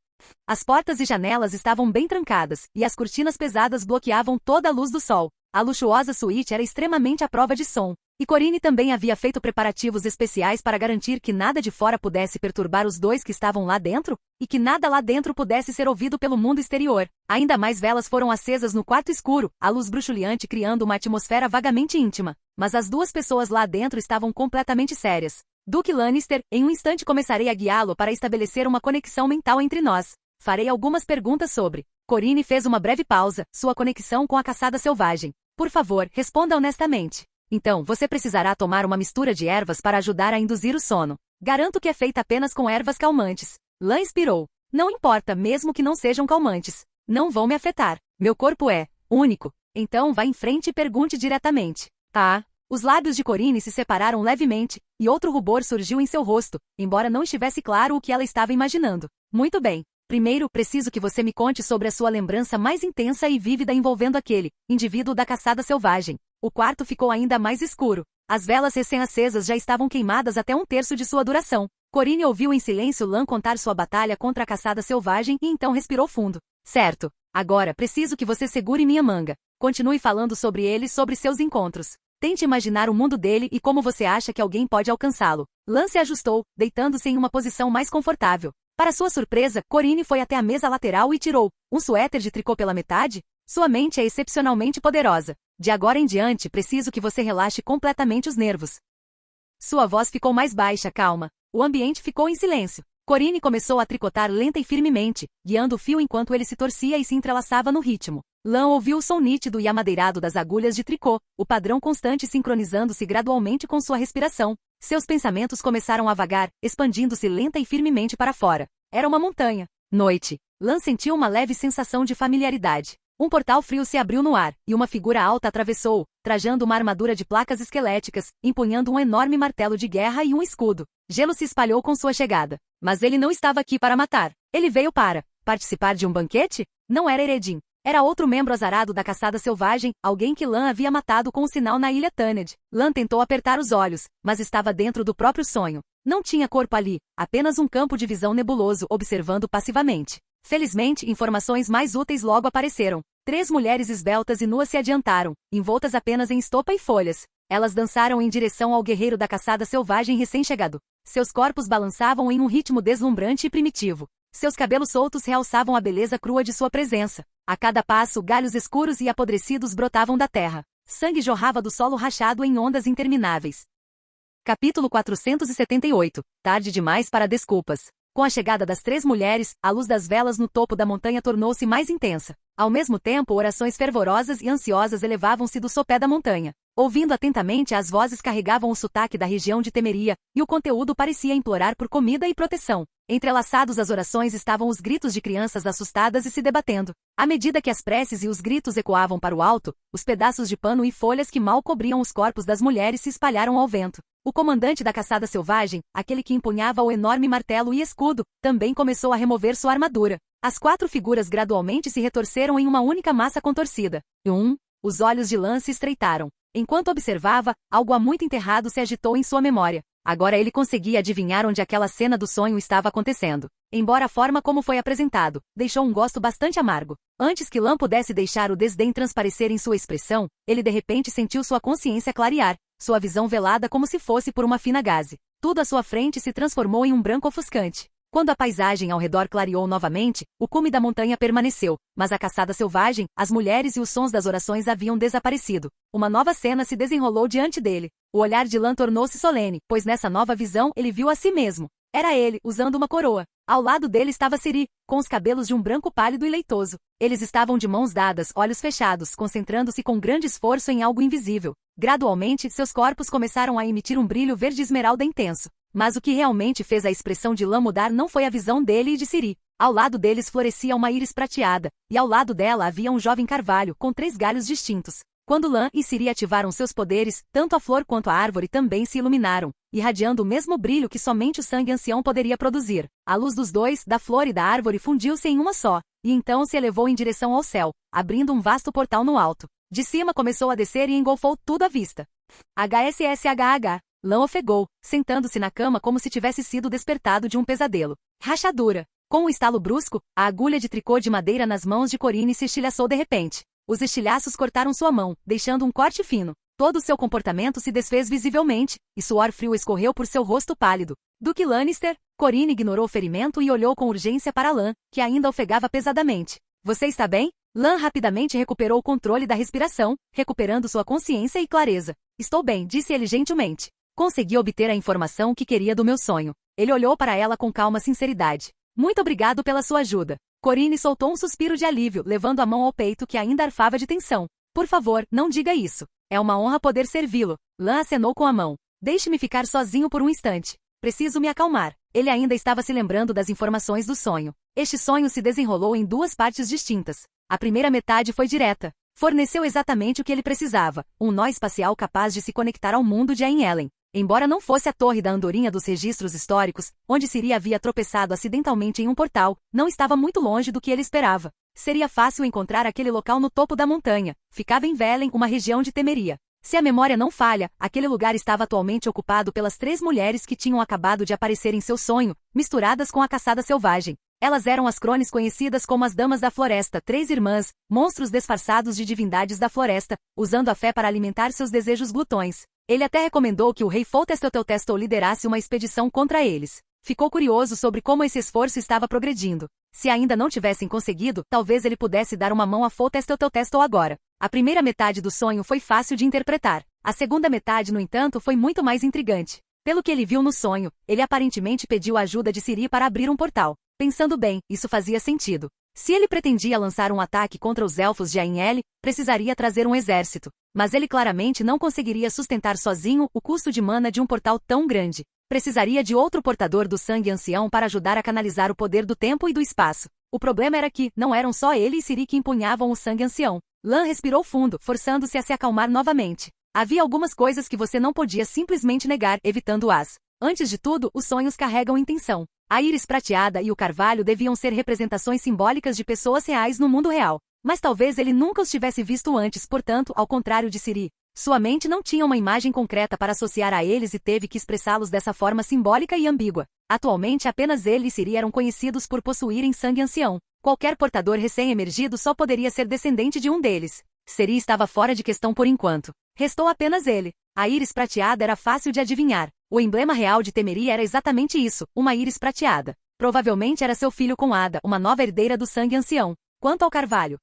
As portas e janelas estavam bem trancadas, e as cortinas pesadas bloqueavam toda a luz do sol. A luxuosa suíte era extremamente à prova de som, e Corinne também havia feito preparativos especiais para garantir que nada de fora pudesse perturbar os dois que estavam lá dentro, e que nada lá dentro pudesse ser ouvido pelo mundo exterior. Ainda mais velas foram acesas no quarto escuro, a luz bruxuleante criando uma atmosfera vagamente íntima. Mas as 2 pessoas lá dentro estavam completamente sérias. Duque Lannister, em um instante começarei a guiá-lo para estabelecer uma conexão mental entre nós. Farei algumas perguntas sobre. Corinne fez uma breve pausa, sua conexão com a caçada selvagem. Por favor, responda honestamente. Então, você precisará tomar uma mistura de ervas para ajudar a induzir o sono. Garanto que é feita apenas com ervas calmantes. Lan inspirou. Não importa, mesmo que não sejam calmantes. Não vão me afetar. Meu corpo é único. Então vá em frente e pergunte diretamente. Tá? Os lábios de Corine se separaram levemente, e outro rubor surgiu em seu rosto, embora não estivesse claro o que ela estava imaginando. Muito bem. Primeiro, preciso que você me conte sobre a sua lembrança mais intensa e vívida envolvendo aquele indivíduo da caçada selvagem. O quarto ficou ainda mais escuro. As velas recém-acesas já estavam queimadas até um terço de sua duração. Corine ouviu em silêncio Lan contar sua batalha contra a caçada selvagem e então respirou fundo. Certo. Agora, preciso que você segure minha manga. Continue falando sobre ele e sobre seus encontros. Tente imaginar o mundo dele e como você acha que alguém pode alcançá-lo. Lan se ajustou, deitando-se em uma posição mais confortável. Para sua surpresa, Corine foi até a mesa lateral e tirou um suéter de tricô pela metade. Sua mente é excepcionalmente poderosa. De agora em diante, preciso que você relaxe completamente os nervos. Sua voz ficou mais baixa, calma. O ambiente ficou em silêncio. Corine começou a tricotar lenta e firmemente, guiando o fio enquanto ele se torcia e se entrelaçava no ritmo. Lan ouviu o som nítido e amadeirado das agulhas de tricô, o padrão constante sincronizando-se gradualmente com sua respiração. Seus pensamentos começaram a vagar, expandindo-se lenta e firmemente para fora. Era uma montanha. Noite. Lan sentiu uma leve sensação de familiaridade. Um portal frio se abriu no ar, e uma figura alta atravessou-o, trajando uma armadura de placas esqueléticas, empunhando um enorme martelo de guerra e um escudo. Gelo se espalhou com sua chegada. Mas ele não estava aqui para matar. Ele veio para participar de um banquete? Não era Eredin. Era outro membro azarado da caçada selvagem, alguém que Lan havia matado com um sinal na ilha Taned. Lan tentou apertar os olhos, mas estava dentro do próprio sonho. Não tinha corpo ali, apenas um campo de visão nebuloso observando passivamente. Felizmente, informações mais úteis logo apareceram. 3 mulheres esbeltas e nuas se adiantaram, envoltas apenas em estopa e folhas. Elas dançaram em direção ao guerreiro da caçada selvagem recém-chegado. Seus corpos balançavam em um ritmo deslumbrante e primitivo. Seus cabelos soltos realçavam a beleza crua de sua presença. A cada passo, galhos escuros e apodrecidos brotavam da terra. Sangue jorrava do solo rachado em ondas intermináveis. Capítulo 478. Tarde demais para desculpas. Com a chegada das 3 mulheres, a luz das velas no topo da montanha tornou-se mais intensa. Ao mesmo tempo, orações fervorosas e ansiosas elevavam-se do sopé da montanha. Ouvindo atentamente, as vozes carregavam o sotaque da região de Temeria, e o conteúdo parecia implorar por comida e proteção. Entrelaçados às orações estavam os gritos de crianças assustadas e se debatendo. À medida que as preces e os gritos ecoavam para o alto, os pedaços de pano e folhas que mal cobriam os corpos das mulheres se espalharam ao vento. O comandante da caçada selvagem, aquele que empunhava o enorme martelo e escudo, também começou a remover sua armadura. As 4 figuras gradualmente se retorceram em uma única massa contorcida. Os olhos de Lan se estreitaram. Enquanto observava, algo há muito enterrado se agitou em sua memória. Agora ele conseguia adivinhar onde aquela cena do sonho estava acontecendo. Embora a forma como foi apresentado, deixou um gosto bastante amargo. Antes que Lan pudesse deixar o desdém transparecer em sua expressão, ele de repente sentiu sua consciência clarear, sua visão velada como se fosse por uma fina gaze. Tudo à sua frente se transformou em um branco ofuscante. Quando a paisagem ao redor clareou novamente, o cume da montanha permaneceu, mas a caçada selvagem, as mulheres e os sons das orações haviam desaparecido. Uma nova cena se desenrolou diante dele. O olhar de Lan tornou-se solene, pois nessa nova visão ele viu a si mesmo. Era ele, usando uma coroa. Ao lado dele estava Ciri, com os cabelos de um branco pálido e leitoso. Eles estavam de mãos dadas, olhos fechados, concentrando-se com grande esforço em algo invisível. Gradualmente, seus corpos começaram a emitir um brilho verde esmeralda intenso. Mas o que realmente fez a expressão de Lan mudar não foi a visão dele e de Ciri. Ao lado deles florescia uma íris prateada, e ao lado dela havia um jovem carvalho, com 3 galhos distintos. Quando Lan e Ciri ativaram seus poderes, tanto a flor quanto a árvore também se iluminaram, irradiando o mesmo brilho que somente o sangue ancião poderia produzir. A luz dos dois, da flor e da árvore, fundiu-se em uma só, e então se elevou em direção ao céu, abrindo um vasto portal no alto. De cima começou a descer e engolfou tudo à vista. HSSHH. Lan ofegou, sentando-se na cama como se tivesse sido despertado de um pesadelo. Rachadura. Com um estalo brusco, a agulha de tricô de madeira nas mãos de Corine se estilhaçou de repente. Os estilhaços cortaram sua mão, deixando um corte fino. Todo o seu comportamento se desfez visivelmente, e suor frio escorreu por seu rosto pálido. Duque Lannister. Corine ignorou o ferimento e olhou com urgência para Lan, que ainda ofegava pesadamente. Você está bem? Lan rapidamente recuperou o controle da respiração, recuperando sua consciência e clareza. Estou bem, disse ele gentilmente. Consegui obter a informação que queria do meu sonho. Ele olhou para ela com calma sinceridade. Muito obrigado pela sua ajuda. Corine soltou um suspiro de alívio, levando a mão ao peito que ainda arfava de tensão. Por favor, não diga isso. É uma honra poder servi-lo. Lan acenou com a mão. Deixe-me ficar sozinho por um instante. Preciso me acalmar. Ele ainda estava se lembrando das informações do sonho. Este sonho se desenrolou em 2 partes distintas. A primeira metade foi direta. Forneceu exatamente o que ele precisava, um nó espacial capaz de se conectar ao mundo de Ain Ellen. Embora não fosse a torre da andorinha dos registros históricos, onde Ciri havia tropeçado acidentalmente em um portal, não estava muito longe do que ele esperava. Seria fácil encontrar aquele local no topo da montanha. Ficava em Velen, uma região de Temeria. Se a memória não falha, aquele lugar estava atualmente ocupado pelas 3 mulheres que tinham acabado de aparecer em seu sonho, misturadas com a caçada selvagem. Elas eram as crones conhecidas como as Damas da Floresta, 3 irmãs, monstros disfarçados de divindades da floresta, usando a fé para alimentar seus desejos glutões. Ele até recomendou que o rei Foltestoteutesto liderasse uma expedição contra eles. Ficou curioso sobre como esse esforço estava progredindo. Se ainda não tivessem conseguido, talvez ele pudesse dar uma mão a Foltestoteutesto agora. A primeira metade do sonho foi fácil de interpretar. A segunda metade, no entanto, foi muito mais intrigante. Pelo que ele viu no sonho, ele aparentemente pediu a ajuda de Ciri para abrir um portal. Pensando bem, isso fazia sentido. Se ele pretendia lançar um ataque contra os elfos de Ain Ellen, precisaria trazer um exército. Mas ele claramente não conseguiria sustentar sozinho o custo de mana de um portal tão grande. Precisaria de outro portador do sangue ancião para ajudar a canalizar o poder do tempo e do espaço. O problema era que, não eram só ele e Ciri que empunhavam o sangue ancião. Lan respirou fundo, forçando-se a se acalmar novamente. Havia algumas coisas que você não podia simplesmente negar, evitando-as. Antes de tudo, os sonhos carregam intenção. A íris prateada e o carvalho deviam ser representações simbólicas de pessoas reais no mundo real. Mas talvez ele nunca os tivesse visto antes, portanto, ao contrário de Ciri. Sua mente não tinha uma imagem concreta para associar a eles e teve que expressá-los dessa forma simbólica e ambígua. Atualmente apenas ele e Ciri eram conhecidos por possuírem sangue ancião. Qualquer portador recém-emergido só poderia ser descendente de um deles. Ciri estava fora de questão por enquanto. Restou apenas ele. A íris prateada era fácil de adivinhar. O emblema real de Temeria era exatamente isso, uma íris prateada. Provavelmente era seu filho com Ada, uma nova herdeira do sangue ancião. Quanto ao carvalho,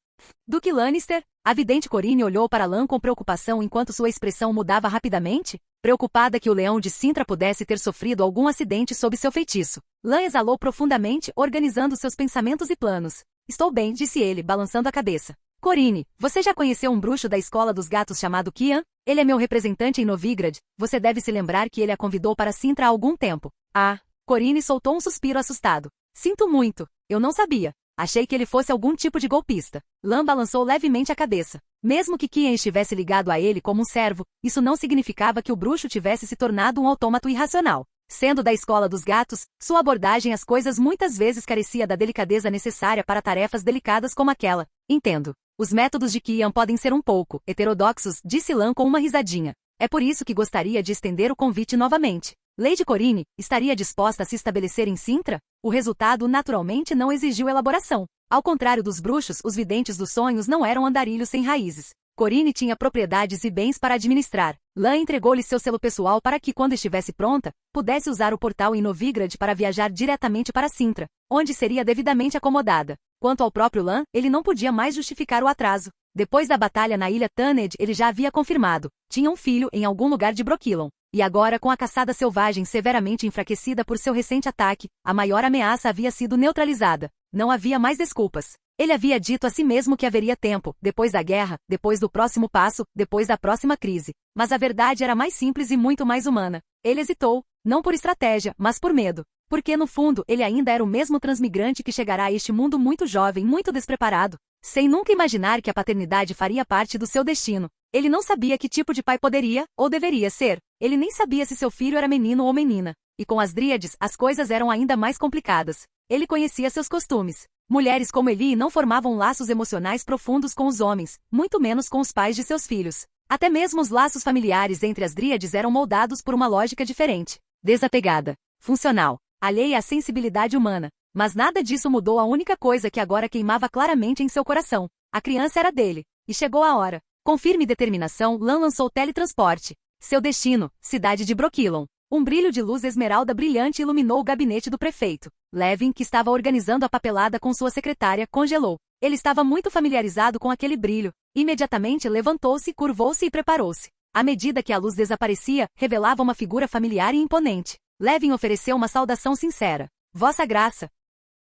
Duque Lannister, a vidente Corine olhou para Lan com preocupação enquanto sua expressão mudava rapidamente, preocupada que o leão de Cintra pudesse ter sofrido algum acidente sob seu feitiço. Lan exalou profundamente, organizando seus pensamentos e planos. Estou bem, disse ele, balançando a cabeça. Corine, você já conheceu um bruxo da escola dos gatos chamado Kian? Ele é meu representante em Novigrad. Você deve se lembrar que ele a convidou para Cintra há algum tempo. Ah, Corine soltou um suspiro assustado. Sinto muito, eu não sabia. Achei que ele fosse algum tipo de golpista. Lan balançou levemente a cabeça. Mesmo que Kian estivesse ligado a ele como um servo, isso não significava que o bruxo tivesse se tornado um autômato irracional. Sendo da escola dos gatos, sua abordagem às coisas muitas vezes carecia da delicadeza necessária para tarefas delicadas como aquela. Entendo. Os métodos de Kian podem ser um pouco heterodoxos, disse Lan com uma risadinha. É por isso que gostaria de estender o convite novamente. Lady Corine, estaria disposta a se estabelecer em Cintra? O resultado naturalmente não exigiu elaboração. Ao contrário dos bruxos, os videntes dos sonhos não eram andarilhos sem raízes. Corine tinha propriedades e bens para administrar. Lan entregou-lhe seu selo pessoal para que, quando estivesse pronta, pudesse usar o portal em Novigrad para viajar diretamente para Cintra, onde seria devidamente acomodada. Quanto ao próprio Lan, ele não podia mais justificar o atraso. Depois da batalha na ilha Tanned, ele já havia confirmado. Tinha um filho em algum lugar de Brokilon. E agora, com a caçada selvagem severamente enfraquecida por seu recente ataque, a maior ameaça havia sido neutralizada. Não havia mais desculpas. Ele havia dito a si mesmo que haveria tempo, depois da guerra, depois do próximo passo, depois da próxima crise. Mas a verdade era mais simples e muito mais humana. Ele hesitou, não por estratégia, mas por medo. Porque no fundo, ele ainda era o mesmo transmigrante que chegará a este mundo muito jovem, muito despreparado, sem nunca imaginar que a paternidade faria parte do seu destino. Ele não sabia que tipo de pai poderia, ou deveria ser. Ele nem sabia se seu filho era menino ou menina. E com as dríades, as coisas eram ainda mais complicadas. Ele conhecia seus costumes. Mulheres como Eli não formavam laços emocionais profundos com os homens, muito menos com os pais de seus filhos. Até mesmo os laços familiares entre as dríades eram moldados por uma lógica diferente. Desapegada. Funcional. Alheia à sensibilidade humana. Mas nada disso mudou a única coisa que agora queimava claramente em seu coração. A criança era dele. E chegou a hora. Com firme determinação, Lan lançou teletransporte. Seu destino, cidade de Brokilon. Um brilho de luz esmeralda brilhante iluminou o gabinete do prefeito. Levin, que estava organizando a papelada com sua secretária, congelou. Ele estava muito familiarizado com aquele brilho. Imediatamente levantou-se, curvou-se e preparou-se. À medida que a luz desaparecia, revelava uma figura familiar e imponente. Levin ofereceu uma saudação sincera. Vossa Graça.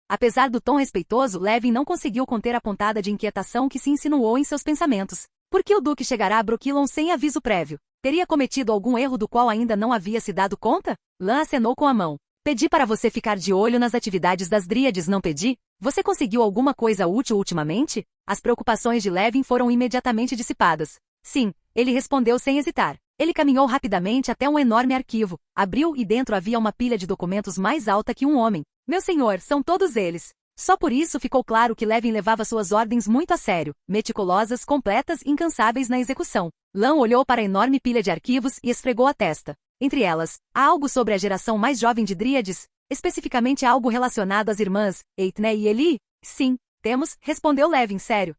Apesar do tom respeitoso, Levin não conseguiu conter a pontada de inquietação que se insinuou em seus pensamentos. Por que o Duque chegará a Brokilon sem aviso prévio? Teria cometido algum erro do qual ainda não havia se dado conta? Lan acenou com a mão. Pedi para você ficar de olho nas atividades das dríades, não pedi? Você conseguiu alguma coisa útil ultimamente? As preocupações de Levin foram imediatamente dissipadas. Sim, ele respondeu sem hesitar. Ele caminhou rapidamente até um enorme arquivo, abriu e dentro havia uma pilha de documentos mais alta que um homem. Meu senhor, são todos eles. Só por isso ficou claro que Levin levava suas ordens muito a sério, meticulosas, completas e incansáveis na execução. Lan olhou para a enorme pilha de arquivos e esfregou a testa. Entre elas, há algo sobre a geração mais jovem de Dríades? Especificamente algo relacionado às irmãs, Eitne e Eli? Sim, temos, respondeu Levin sério.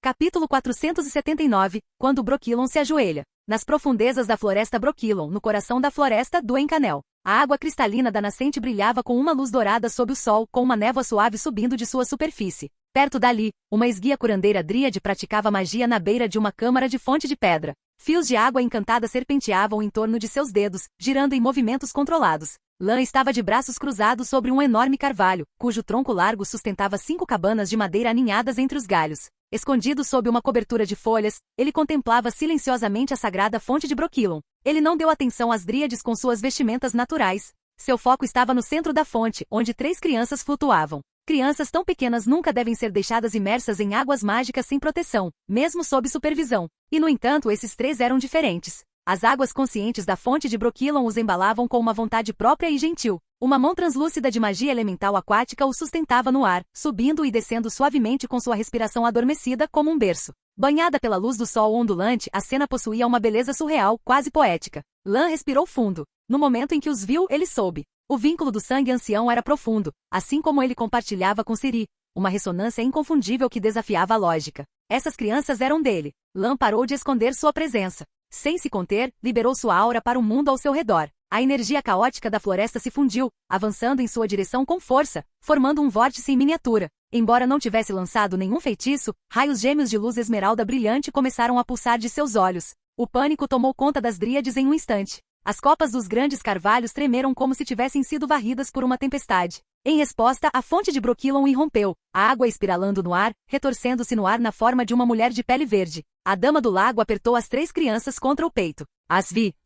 Capítulo 479, quando Brokilon se ajoelha. Nas profundezas da floresta Brokilon, no coração da floresta do Encanel, a água cristalina da nascente brilhava com uma luz dourada sob o sol, com uma névoa suave subindo de sua superfície. Perto dali, uma esguia curandeira dríade praticava magia na beira de uma câmara de fonte de pedra. Fios de água encantada serpenteavam em torno de seus dedos, girando em movimentos controlados. Lan estava de braços cruzados sobre um enorme carvalho, cujo tronco largo sustentava 5 cabanas de madeira aninhadas entre os galhos. Escondido sob uma cobertura de folhas, ele contemplava silenciosamente a sagrada fonte de Brokilon. Ele não deu atenção às dríades com suas vestimentas naturais. Seu foco estava no centro da fonte, onde 3 crianças flutuavam. Crianças tão pequenas nunca devem ser deixadas imersas em águas mágicas sem proteção, mesmo sob supervisão. E no entanto, esses 3 eram diferentes. As águas conscientes da fonte de Brokilon os embalavam com uma vontade própria e gentil. Uma mão translúcida de magia elemental aquática o sustentava no ar, subindo e descendo suavemente com sua respiração adormecida como um berço. Banhada pela luz do sol ondulante, a cena possuía uma beleza surreal, quase poética. Lan respirou fundo. No momento em que os viu, ele soube. O vínculo do sangue ancião era profundo, assim como ele compartilhava com Ciri. Uma ressonância inconfundível que desafiava a lógica. Essas crianças eram dele. Lan parou de esconder sua presença. Sem se conter, liberou sua aura para o mundo ao seu redor. A energia caótica da floresta se fundiu, avançando em sua direção com força, formando um vórtice em miniatura. Embora não tivesse lançado nenhum feitiço, raios gêmeos de luz esmeralda brilhante começaram a pulsar de seus olhos. O pânico tomou conta das dríades em um instante. As copas dos grandes carvalhos tremeram como se tivessem sido varridas por uma tempestade. Em resposta, a fonte de Brokilon irrompeu, a água espiralando no ar, retorcendo-se no ar na forma de uma mulher de pele verde. A dama do lago apertou as 3 crianças contra o peito.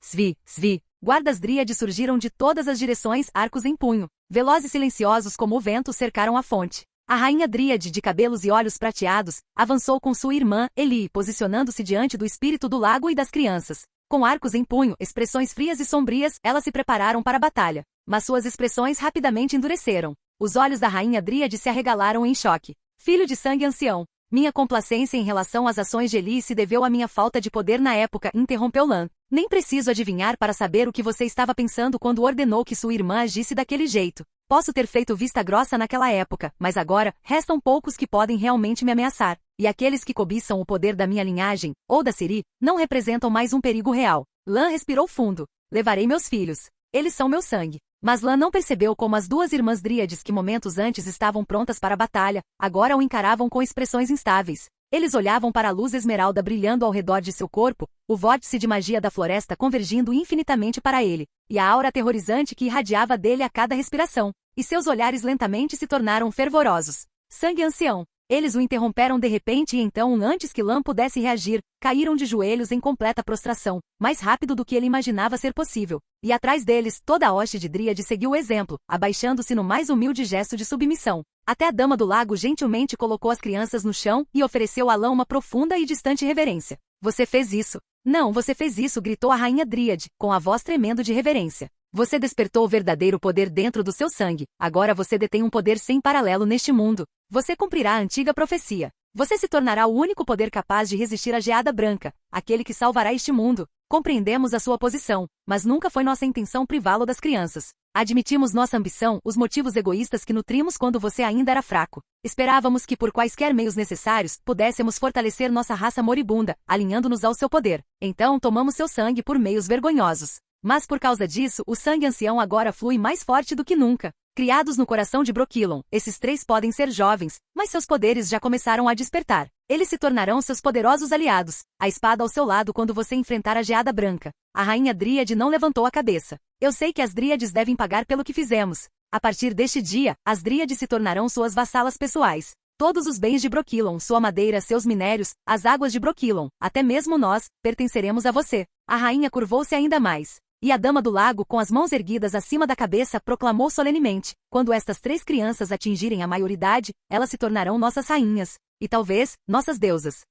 Svi. Guardas dríades surgiram de todas as direções, arcos em punho. Velozes e silenciosos como o vento cercaram a fonte. A rainha dríade, de cabelos e olhos prateados, avançou com sua irmã, Eli, posicionando-se diante do espírito do lago e das crianças. Com arcos em punho, expressões frias e sombrias, elas se prepararam para a batalha. Mas suas expressões rapidamente endureceram. Os olhos da rainha dríade se arregalaram em choque. Filho de sangue ancião. Minha complacência em relação às ações de Eli se deveu à minha falta de poder na época, interrompeu Lan. Nem preciso adivinhar para saber o que você estava pensando quando ordenou que sua irmã agisse daquele jeito. Posso ter feito vista grossa naquela época, mas agora, restam poucos que podem realmente me ameaçar. E aqueles que cobiçam o poder da minha linhagem, ou da Ciri, não representam mais um perigo real. Lan respirou fundo. Levarei meus filhos. Eles são meu sangue. Mas Lan não percebeu como as 2 irmãs dríades que momentos antes estavam prontas para a batalha, agora o encaravam com expressões instáveis. Eles olhavam para a luz esmeralda brilhando ao redor de seu corpo, o vórtice de magia da floresta convergindo infinitamente para ele, e a aura aterrorizante que irradiava dele a cada respiração, e seus olhares lentamente se tornaram fervorosos. Sangue ancião. Eles o interromperam de repente e então, antes que Lan pudesse reagir, caíram de joelhos em completa prostração, mais rápido do que ele imaginava ser possível. E atrás deles, toda a hoste de dríade seguiu o exemplo, abaixando-se no mais humilde gesto de submissão. Até a dama do lago gentilmente colocou as crianças no chão e ofereceu a Lan uma profunda e distante reverência. Você fez isso. Não, você fez isso, gritou a rainha dríade, com a voz tremendo de reverência. Você despertou o verdadeiro poder dentro do seu sangue. Agora você detém um poder sem paralelo neste mundo. Você cumprirá a antiga profecia. Você se tornará o único poder capaz de resistir à geada branca, aquele que salvará este mundo. Compreendemos a sua posição, mas nunca foi nossa intenção privá-lo das crianças. Admitimos nossa ambição, os motivos egoístas que nutrimos quando você ainda era fraco. Esperávamos que por quaisquer meios necessários, pudéssemos fortalecer nossa raça moribunda, alinhando-nos ao seu poder. Então tomamos seu sangue por meios vergonhosos. Mas por causa disso, o sangue ancião agora flui mais forte do que nunca. Criados no coração de Brokilon, esses 3 podem ser jovens, mas seus poderes já começaram a despertar. Eles se tornarão seus poderosos aliados, a espada ao seu lado quando você enfrentar a geada branca. A rainha dríade não levantou a cabeça. Eu sei que as dríades devem pagar pelo que fizemos. A partir deste dia, as dríades se tornarão suas vassalas pessoais. Todos os bens de Brokilon, sua madeira, seus minérios, as águas de Brokilon, até mesmo nós, pertenceremos a você. A rainha curvou-se ainda mais. E a Dama do Lago, com as mãos erguidas acima da cabeça, proclamou solenemente: quando estas 3 crianças atingirem a maioridade, elas se tornarão nossas rainhas. E talvez, nossas deusas.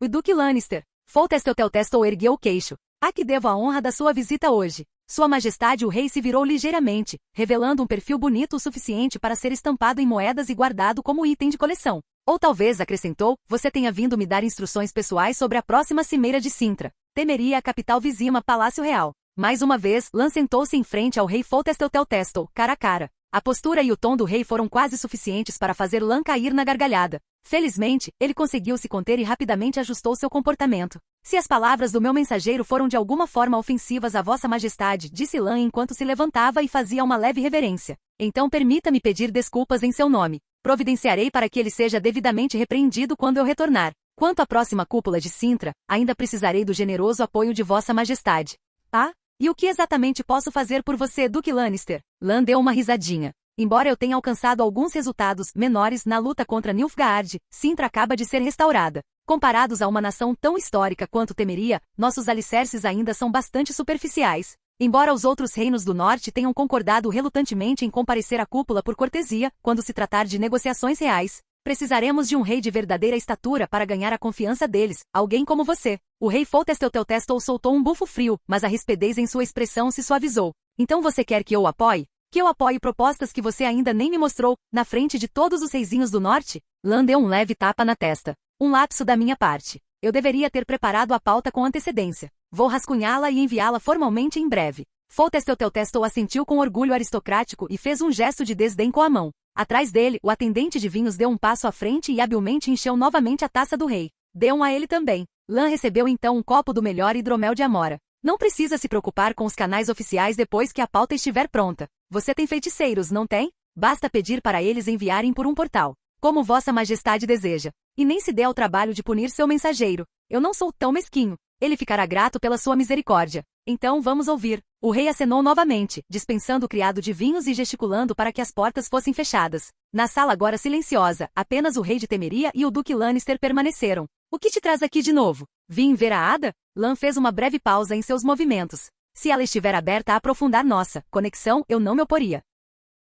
O Duque Lannister. Foltestelteltestel ergueu o queixo. A que devo a honra da sua visita hoje? Sua Majestade o rei se virou ligeiramente, revelando um perfil bonito o suficiente para ser estampado em moedas e guardado como item de coleção. Ou talvez, acrescentou, você tenha vindo me dar instruções pessoais sobre a próxima cimeira de Cintra. Temeria a capital vizinha Palácio Real. Mais uma vez, Lan sentou-se em frente ao rei Foltestelteltestel, cara a cara. A postura e o tom do rei foram quase suficientes para fazer Lan cair na gargalhada. Felizmente, ele conseguiu se conter e rapidamente ajustou seu comportamento. Se as palavras do meu mensageiro foram de alguma forma ofensivas a Vossa Majestade, disse Lan enquanto se levantava e fazia uma leve reverência, então permita-me pedir desculpas em seu nome. Providenciarei para que ele seja devidamente repreendido quando eu retornar. Quanto à próxima cúpula de Cintra, ainda precisarei do generoso apoio de Vossa Majestade. Ah? E o que exatamente posso fazer por você, Duque Lannister? Lan deu uma risadinha. Embora eu tenha alcançado alguns resultados menores na luta contra Nilfgaard, Cintra acaba de ser restaurada. Comparados a uma nação tão histórica quanto Temeria, nossos alicerces ainda são bastante superficiais. Embora os outros reinos do norte tenham concordado relutantemente em comparecer à cúpula por cortesia, quando se tratar de negociações reais, precisaremos de um rei de verdadeira estatura para ganhar a confiança deles, alguém como você. O rei Foltestelteltestel soltou um bufo frio, mas a rispidez em sua expressão se suavizou. Então você quer que eu o apoie? Que eu apoie propostas que você ainda nem me mostrou, na frente de todos os reizinhos do norte? Lan deu um leve tapa na testa. Um lapso da minha parte. Eu deveria ter preparado a pauta com antecedência. Vou rascunhá-la e enviá-la formalmente em breve. Foltestelteltestel assentiu com orgulho aristocrático e fez um gesto de desdém com a mão. Atrás dele, o atendente de vinhos deu um passo à frente e habilmente encheu novamente a taça do rei. Deu um a ele também. Lan recebeu então um copo do melhor hidromel de amora. Não precisa se preocupar com os canais oficiais depois que a pauta estiver pronta. Você tem feiticeiros, não tem? Basta pedir para eles enviarem por um portal, como Vossa Majestade deseja. E nem se dê ao trabalho de punir seu mensageiro. Eu não sou tão mesquinho. Ele ficará grato pela sua misericórdia. Então vamos ouvir. O rei acenou novamente, dispensando o criado de vinhos e gesticulando para que as portas fossem fechadas. Na sala agora silenciosa, apenas o rei de Temeria e o Duque Lannister permaneceram. O que te traz aqui de novo? Vim ver a Ada? Lan fez uma breve pausa em seus movimentos. Se ela estiver aberta a aprofundar nossa conexão, eu não me oporia.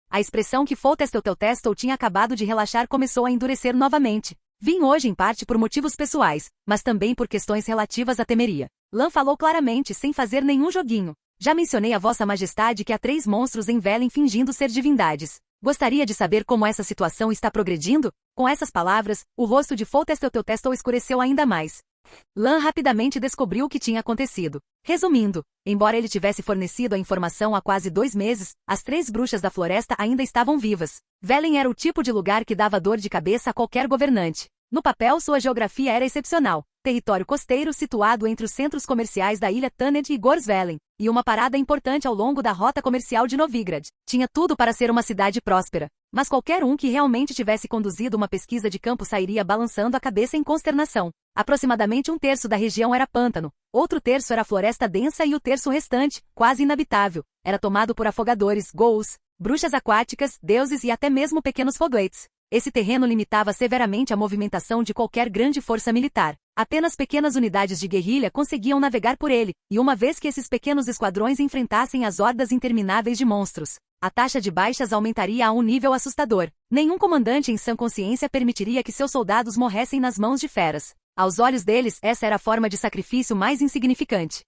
A expressão que Foltestelteltestel tinha acabado de relaxar começou a endurecer novamente. Vim hoje em parte por motivos pessoais, mas também por questões relativas à Temeria. Lan falou claramente, sem fazer nenhum joguinho. Já mencionei a Vossa Majestade que há 3 monstros em Velen fingindo ser divindades. Gostaria de saber como essa situação está progredindo? Com essas palavras, o rosto de Foltestelteltestel escureceu ainda mais. Lan rapidamente descobriu o que tinha acontecido. Resumindo, embora ele tivesse fornecido a informação há quase 2 meses, as 3 bruxas da floresta ainda estavam vivas. Velen era o tipo de lugar que dava dor de cabeça a qualquer governante. No papel, sua geografia era excepcional. Território costeiro situado entre os centros comerciais da ilha Taned e Gorsvelen, e uma parada importante ao longo da rota comercial de Novigrad. Tinha tudo para ser uma cidade próspera. Mas qualquer um que realmente tivesse conduzido uma pesquisa de campo sairia balançando a cabeça em consternação. Aproximadamente 1/3 da região era pântano, outro terço era floresta densa e o terço restante, quase inabitável, era tomado por afogadores, ghouls, bruxas aquáticas, deuses e até mesmo pequenos foguetes. Esse terreno limitava severamente a movimentação de qualquer grande força militar. Apenas pequenas unidades de guerrilha conseguiam navegar por ele, e uma vez que esses pequenos esquadrões enfrentassem as hordas intermináveis de monstros, a taxa de baixas aumentaria a um nível assustador. Nenhum comandante em sã consciência permitiria que seus soldados morressem nas mãos de feras. Aos olhos deles, essa era a forma de sacrifício mais insignificante.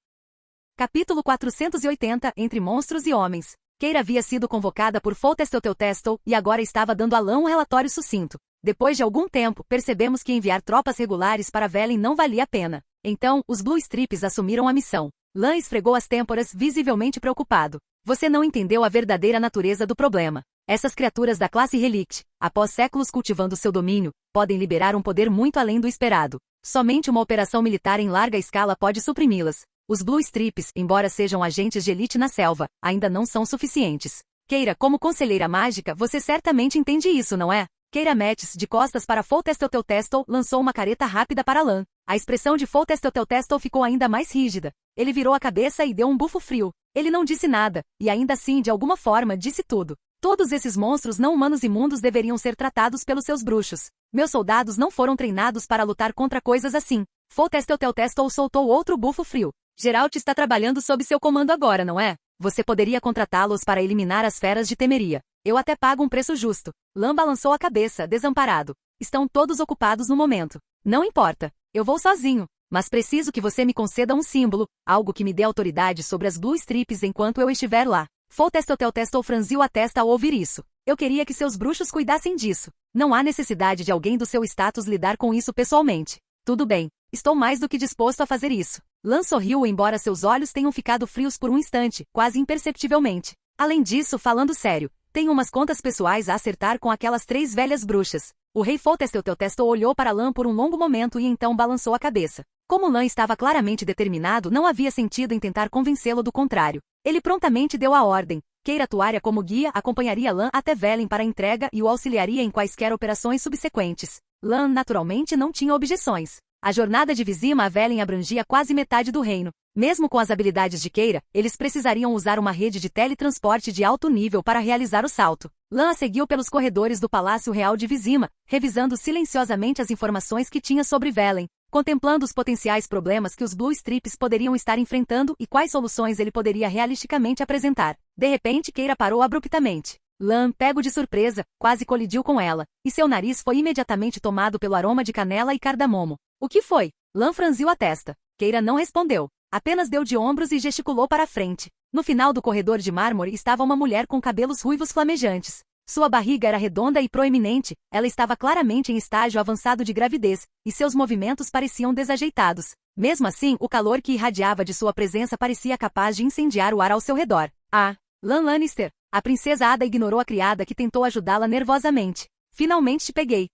Capítulo 480, Entre Monstros e Homens. Keira havia sido convocada por Foltestelteltestel e agora estava dando a Lan um relatório sucinto. Depois de algum tempo, percebemos que enviar tropas regulares para Velen não valia a pena. Então, os Blue Strips assumiram a missão. Lan esfregou as têmporas, visivelmente preocupado. Você não entendeu a verdadeira natureza do problema. Essas criaturas da classe Relict, após séculos cultivando seu domínio, podem liberar um poder muito além do esperado. Somente uma operação militar em larga escala pode suprimi-las. Os Blue Strips, embora sejam agentes de elite na selva, ainda não são suficientes. Keira, como conselheira mágica, você certamente entende isso, não é? Keira Metz, de costas para Foltestelteltestel, lançou uma careta rápida para Lan. A expressão de Foltestelteltestel ficou ainda mais rígida. Ele virou a cabeça e deu um bufo frio. Ele não disse nada, e ainda assim, de alguma forma, disse tudo. Todos esses monstros não humanos imundos deveriam ser tratados pelos seus bruxos. Meus soldados não foram treinados para lutar contra coisas assim. Foltestelteltestel soltou outro bufo frio. Geralt está trabalhando sob seu comando agora, não é? Você poderia contratá-los para eliminar as feras de Temeria. Eu até pago um preço justo. Lan balançou a cabeça, desamparado. Estão todos ocupados no momento. Não importa. Eu vou sozinho. Mas preciso que você me conceda um símbolo, algo que me dê autoridade sobre as Blue Strips enquanto eu estiver lá. Foltestotelstel franziu a testa ao ouvir isso. Eu queria que seus bruxos cuidassem disso. Não há necessidade de alguém do seu status lidar com isso pessoalmente. Tudo bem. Estou mais do que disposto a fazer isso. Lan sorriu embora seus olhos tenham ficado frios por um instante, quase imperceptivelmente. Além disso, falando sério, tenho umas contas pessoais a acertar com aquelas 3 velhas bruxas. O rei Foltestotelstel olhou para Lan por um longo momento e então balançou a cabeça. Como Lan estava claramente determinado, não havia sentido em tentar convencê-lo do contrário. Ele prontamente deu a ordem. Keira Tuária como guia acompanharia Lan até Velen para a entrega e o auxiliaria em quaisquer operações subsequentes. Lan naturalmente não tinha objeções. A jornada de Vizima a Velen abrangia quase metade do reino. Mesmo com as habilidades de Keira, eles precisariam usar uma rede de teletransporte de alto nível para realizar o salto. Lan a seguiu pelos corredores do Palácio Real de Vizima, revisando silenciosamente as informações que tinha sobre Velen, contemplando os potenciais problemas que os Blue Strips poderiam estar enfrentando e quais soluções ele poderia realisticamente apresentar. De repente, Keira parou abruptamente. Lan, pego de surpresa, quase colidiu com ela, e seu nariz foi imediatamente tomado pelo aroma de canela e cardamomo. O que foi? Lan franziu a testa. Keira não respondeu. Apenas deu de ombros e gesticulou para a frente. No final do corredor de mármore estava uma mulher com cabelos ruivos flamejantes. Sua barriga era redonda e proeminente, ela estava claramente em estágio avançado de gravidez, e seus movimentos pareciam desajeitados. Mesmo assim, o calor que irradiava de sua presença parecia capaz de incendiar o ar ao seu redor. Ah, Lan Lannister! A princesa Ada ignorou a criada que tentou ajudá-la nervosamente. Finalmente te peguei.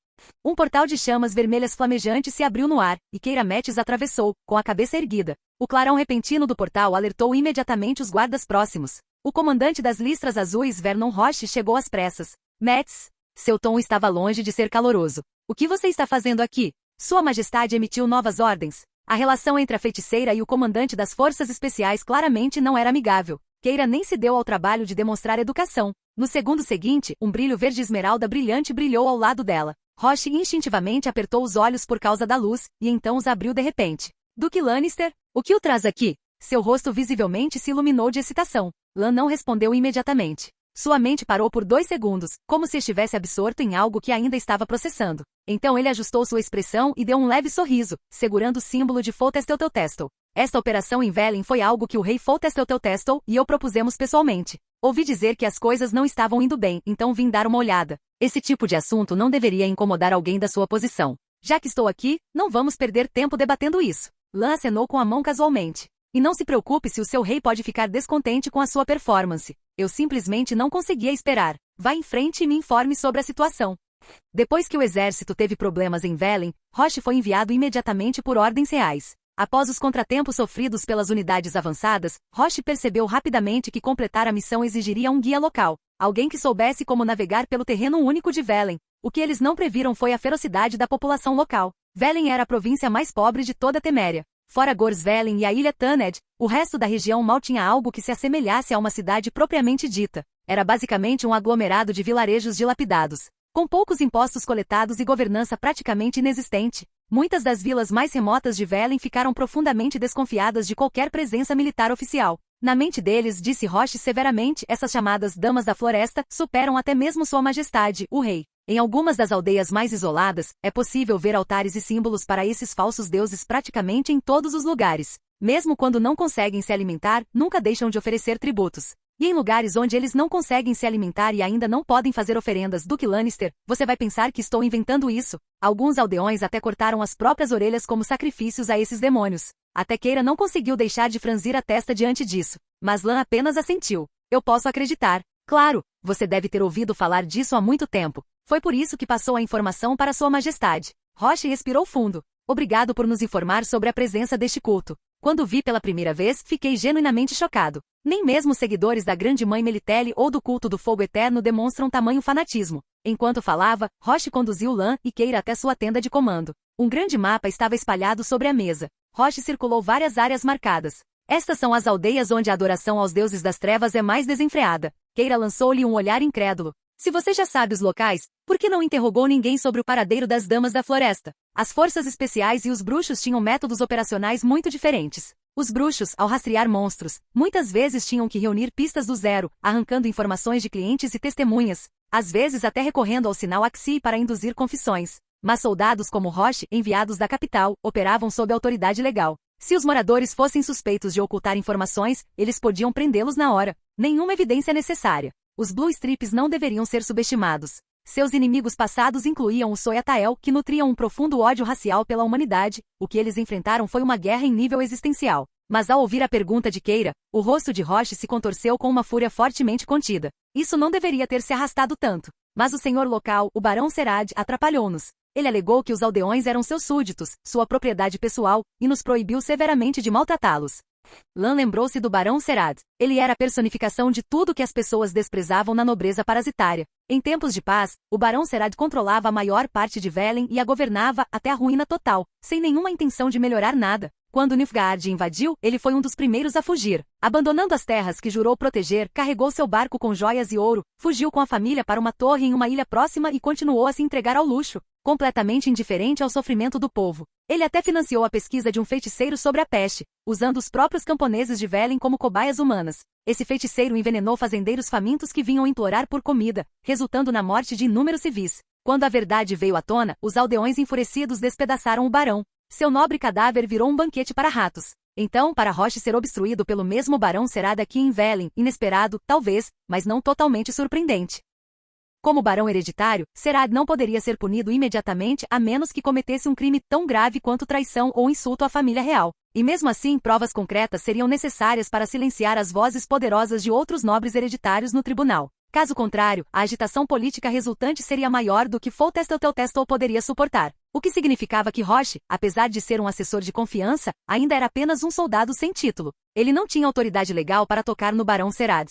Um portal de chamas vermelhas flamejantes se abriu no ar, e Keira Metis atravessou, com a cabeça erguida. O clarão repentino do portal alertou imediatamente os guardas próximos. O comandante das listras azuis Vernon Roche chegou às pressas. Metis, seu tom estava longe de ser caloroso. O que você está fazendo aqui? Sua Majestade emitiu novas ordens. A relação entre a feiticeira e o comandante das forças especiais claramente não era amigável. Keira nem se deu ao trabalho de demonstrar educação. No segundo seguinte, um brilho verde esmeralda brilhante brilhou ao lado dela. Roche instintivamente apertou os olhos por causa da luz, e então os abriu de repente. Duque Lannister, o que o traz aqui? Seu rosto visivelmente se iluminou de excitação. Lan não respondeu imediatamente. Sua mente parou por 2 segundos, como se estivesse absorto em algo que ainda estava processando. Então ele ajustou sua expressão e deu um leve sorriso, segurando o símbolo de Foltestotelstel. Esta operação em Velen foi algo que o rei Foltestotelstel e eu propusemos pessoalmente. Ouvi dizer que as coisas não estavam indo bem, então vim dar uma olhada. Esse tipo de assunto não deveria incomodar alguém da sua posição. Já que estou aqui, não vamos perder tempo debatendo isso. Lan acenou com a mão casualmente. E não se preocupe se o seu rei pode ficar descontente com a sua performance. Eu simplesmente não conseguia esperar. Vá em frente e me informe sobre a situação. Depois que o exército teve problemas em Velen, Roche foi enviado imediatamente por ordens reais. Após os contratempos sofridos pelas unidades avançadas, Roche percebeu rapidamente que completar a missão exigiria um guia local, alguém que soubesse como navegar pelo terreno único de Velen. O que eles não previram foi a ferocidade da população local. Velen era a província mais pobre de toda Teméria. Fora Gorsvelen e a ilha Tanned, o resto da região mal tinha algo que se assemelhasse a uma cidade propriamente dita. Era basicamente um aglomerado de vilarejos dilapidados, com poucos impostos coletados e governança praticamente inexistente. Muitas das vilas mais remotas de Velen ficaram profundamente desconfiadas de qualquer presença militar oficial. Na mente deles, disse Roche severamente, essas chamadas Damas da Floresta superam até mesmo Sua Majestade, o Rei. Em algumas das aldeias mais isoladas, é possível ver altares e símbolos para esses falsos deuses praticamente em todos os lugares. Mesmo quando não conseguem se alimentar, nunca deixam de oferecer tributos. E em lugares onde eles não conseguem se alimentar e ainda não podem fazer oferendas, Duque Lannister, você vai pensar que estou inventando isso. Alguns aldeões até cortaram as próprias orelhas como sacrifícios a esses demônios. Até Keira não conseguiu deixar de franzir a testa diante disso. Mas Lan apenas assentiu. Eu posso acreditar. Claro, você deve ter ouvido falar disso há muito tempo. Foi por isso que passou a informação para Sua Majestade. Roche respirou fundo. Obrigado por nos informar sobre a presença deste culto. Quando vi pela primeira vez, fiquei genuinamente chocado. Nem mesmo os seguidores da Grande Mãe Melitele ou do culto do Fogo Eterno demonstram tamanho fanatismo. Enquanto falava, Roche conduziu Lan e Keira até sua tenda de comando. Um grande mapa estava espalhado sobre a mesa. Roche circulou várias áreas marcadas. Estas são as aldeias onde a adoração aos deuses das trevas é mais desenfreada. Keira lançou-lhe um olhar incrédulo. Se você já sabe os locais, por que não interrogou ninguém sobre o paradeiro das Damas da Floresta? As forças especiais e os bruxos tinham métodos operacionais muito diferentes. Os bruxos, ao rastrear monstros, muitas vezes tinham que reunir pistas do zero, arrancando informações de clientes e testemunhas, às vezes até recorrendo ao sinal Axie para induzir confissões. Mas soldados como Roche, enviados da capital, operavam sob autoridade legal. Se os moradores fossem suspeitos de ocultar informações, eles podiam prendê-los na hora. Nenhuma evidência necessária. Os Blue Strips não deveriam ser subestimados. Seus inimigos passados incluíam os Soyatael, que nutriam um profundo ódio racial pela humanidade. O que eles enfrentaram foi uma guerra em nível existencial. Mas ao ouvir a pergunta de Keira, o rosto de Roche se contorceu com uma fúria fortemente contida. Isso não deveria ter se arrastado tanto. Mas o senhor local, o Barão Serad, atrapalhou-nos. Ele alegou que os aldeões eram seus súditos, sua propriedade pessoal, e nos proibiu severamente de maltratá-los. Lan lembrou-se do Barão Serad. Ele era a personificação de tudo que as pessoas desprezavam na nobreza parasitária. Em tempos de paz, o Barão Serad controlava a maior parte de Velen e a governava até a ruína total, sem nenhuma intenção de melhorar nada. Quando Nilfgaard invadiu, ele foi um dos primeiros a fugir. Abandonando as terras que jurou proteger, carregou seu barco com joias e ouro, fugiu com a família para uma torre em uma ilha próxima e continuou a se entregar ao luxo, completamente indiferente ao sofrimento do povo. Ele até financiou a pesquisa de um feiticeiro sobre a peste, usando os próprios camponeses de Velen como cobaias humanas. Esse feiticeiro envenenou fazendeiros famintos que vinham implorar por comida, resultando na morte de inúmeros civis. Quando a verdade veio à tona, os aldeões enfurecidos despedaçaram o barão. Seu nobre cadáver virou um banquete para ratos. Então, para Roche ser obstruído pelo mesmo Barão Serad aqui em Velen, inesperado, talvez, mas não totalmente surpreendente. Como barão hereditário, Serad não poderia ser punido imediatamente a menos que cometesse um crime tão grave quanto traição ou insulto à família real. E mesmo assim, provas concretas seriam necessárias para silenciar as vozes poderosas de outros nobres hereditários no tribunal. Caso contrário, a agitação política resultante seria maior do que Foltestelteltestel poderia suportar. O que significava que Roche, apesar de ser um assessor de confiança, ainda era apenas um soldado sem título. Ele não tinha autoridade legal para tocar no Barão Serad.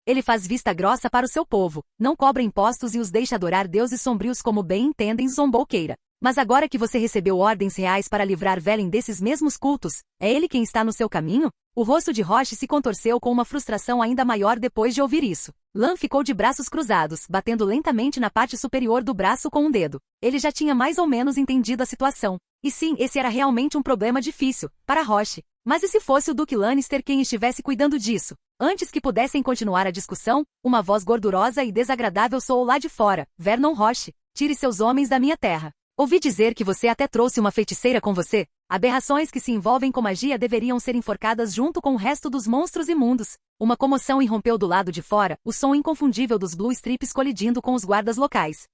Ele faz vista grossa para o seu povo, não cobra impostos e os deixa adorar deuses sombrios como bem entendem, zombou Keira. Mas agora que você recebeu ordens reais para livrar Velen desses mesmos cultos, é ele quem está no seu caminho? O rosto de Roche se contorceu com uma frustração ainda maior depois de ouvir isso. Lan ficou de braços cruzados, batendo lentamente na parte superior do braço com um dedo. Ele já tinha mais ou menos entendido a situação. E sim, esse era realmente um problema difícil, para Roche. Mas e se fosse o Duque Lannister quem estivesse cuidando disso? Antes que pudessem continuar a discussão, uma voz gordurosa e desagradável soou lá de fora. Vernon Roche, tire seus homens da minha terra. Ouvi dizer que você até trouxe uma feiticeira com você. Aberrações que se envolvem com magia deveriam ser enforcadas junto com o resto dos monstros imundos. Uma comoção irrompeu do lado de fora, o som inconfundível dos Blue Strips colidindo com os guardas locais.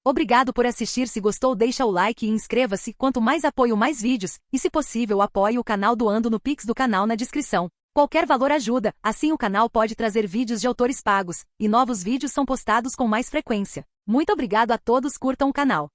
Obrigado por assistir. Se gostou, deixa o like e inscreva-se. Quanto mais apoio, mais vídeos, e se possível apoie o canal doando no Pix do canal na descrição. Qualquer valor ajuda, assim o canal pode trazer vídeos de autores pagos, e novos vídeos são postados com mais frequência. Muito obrigado a todos, curtam o canal.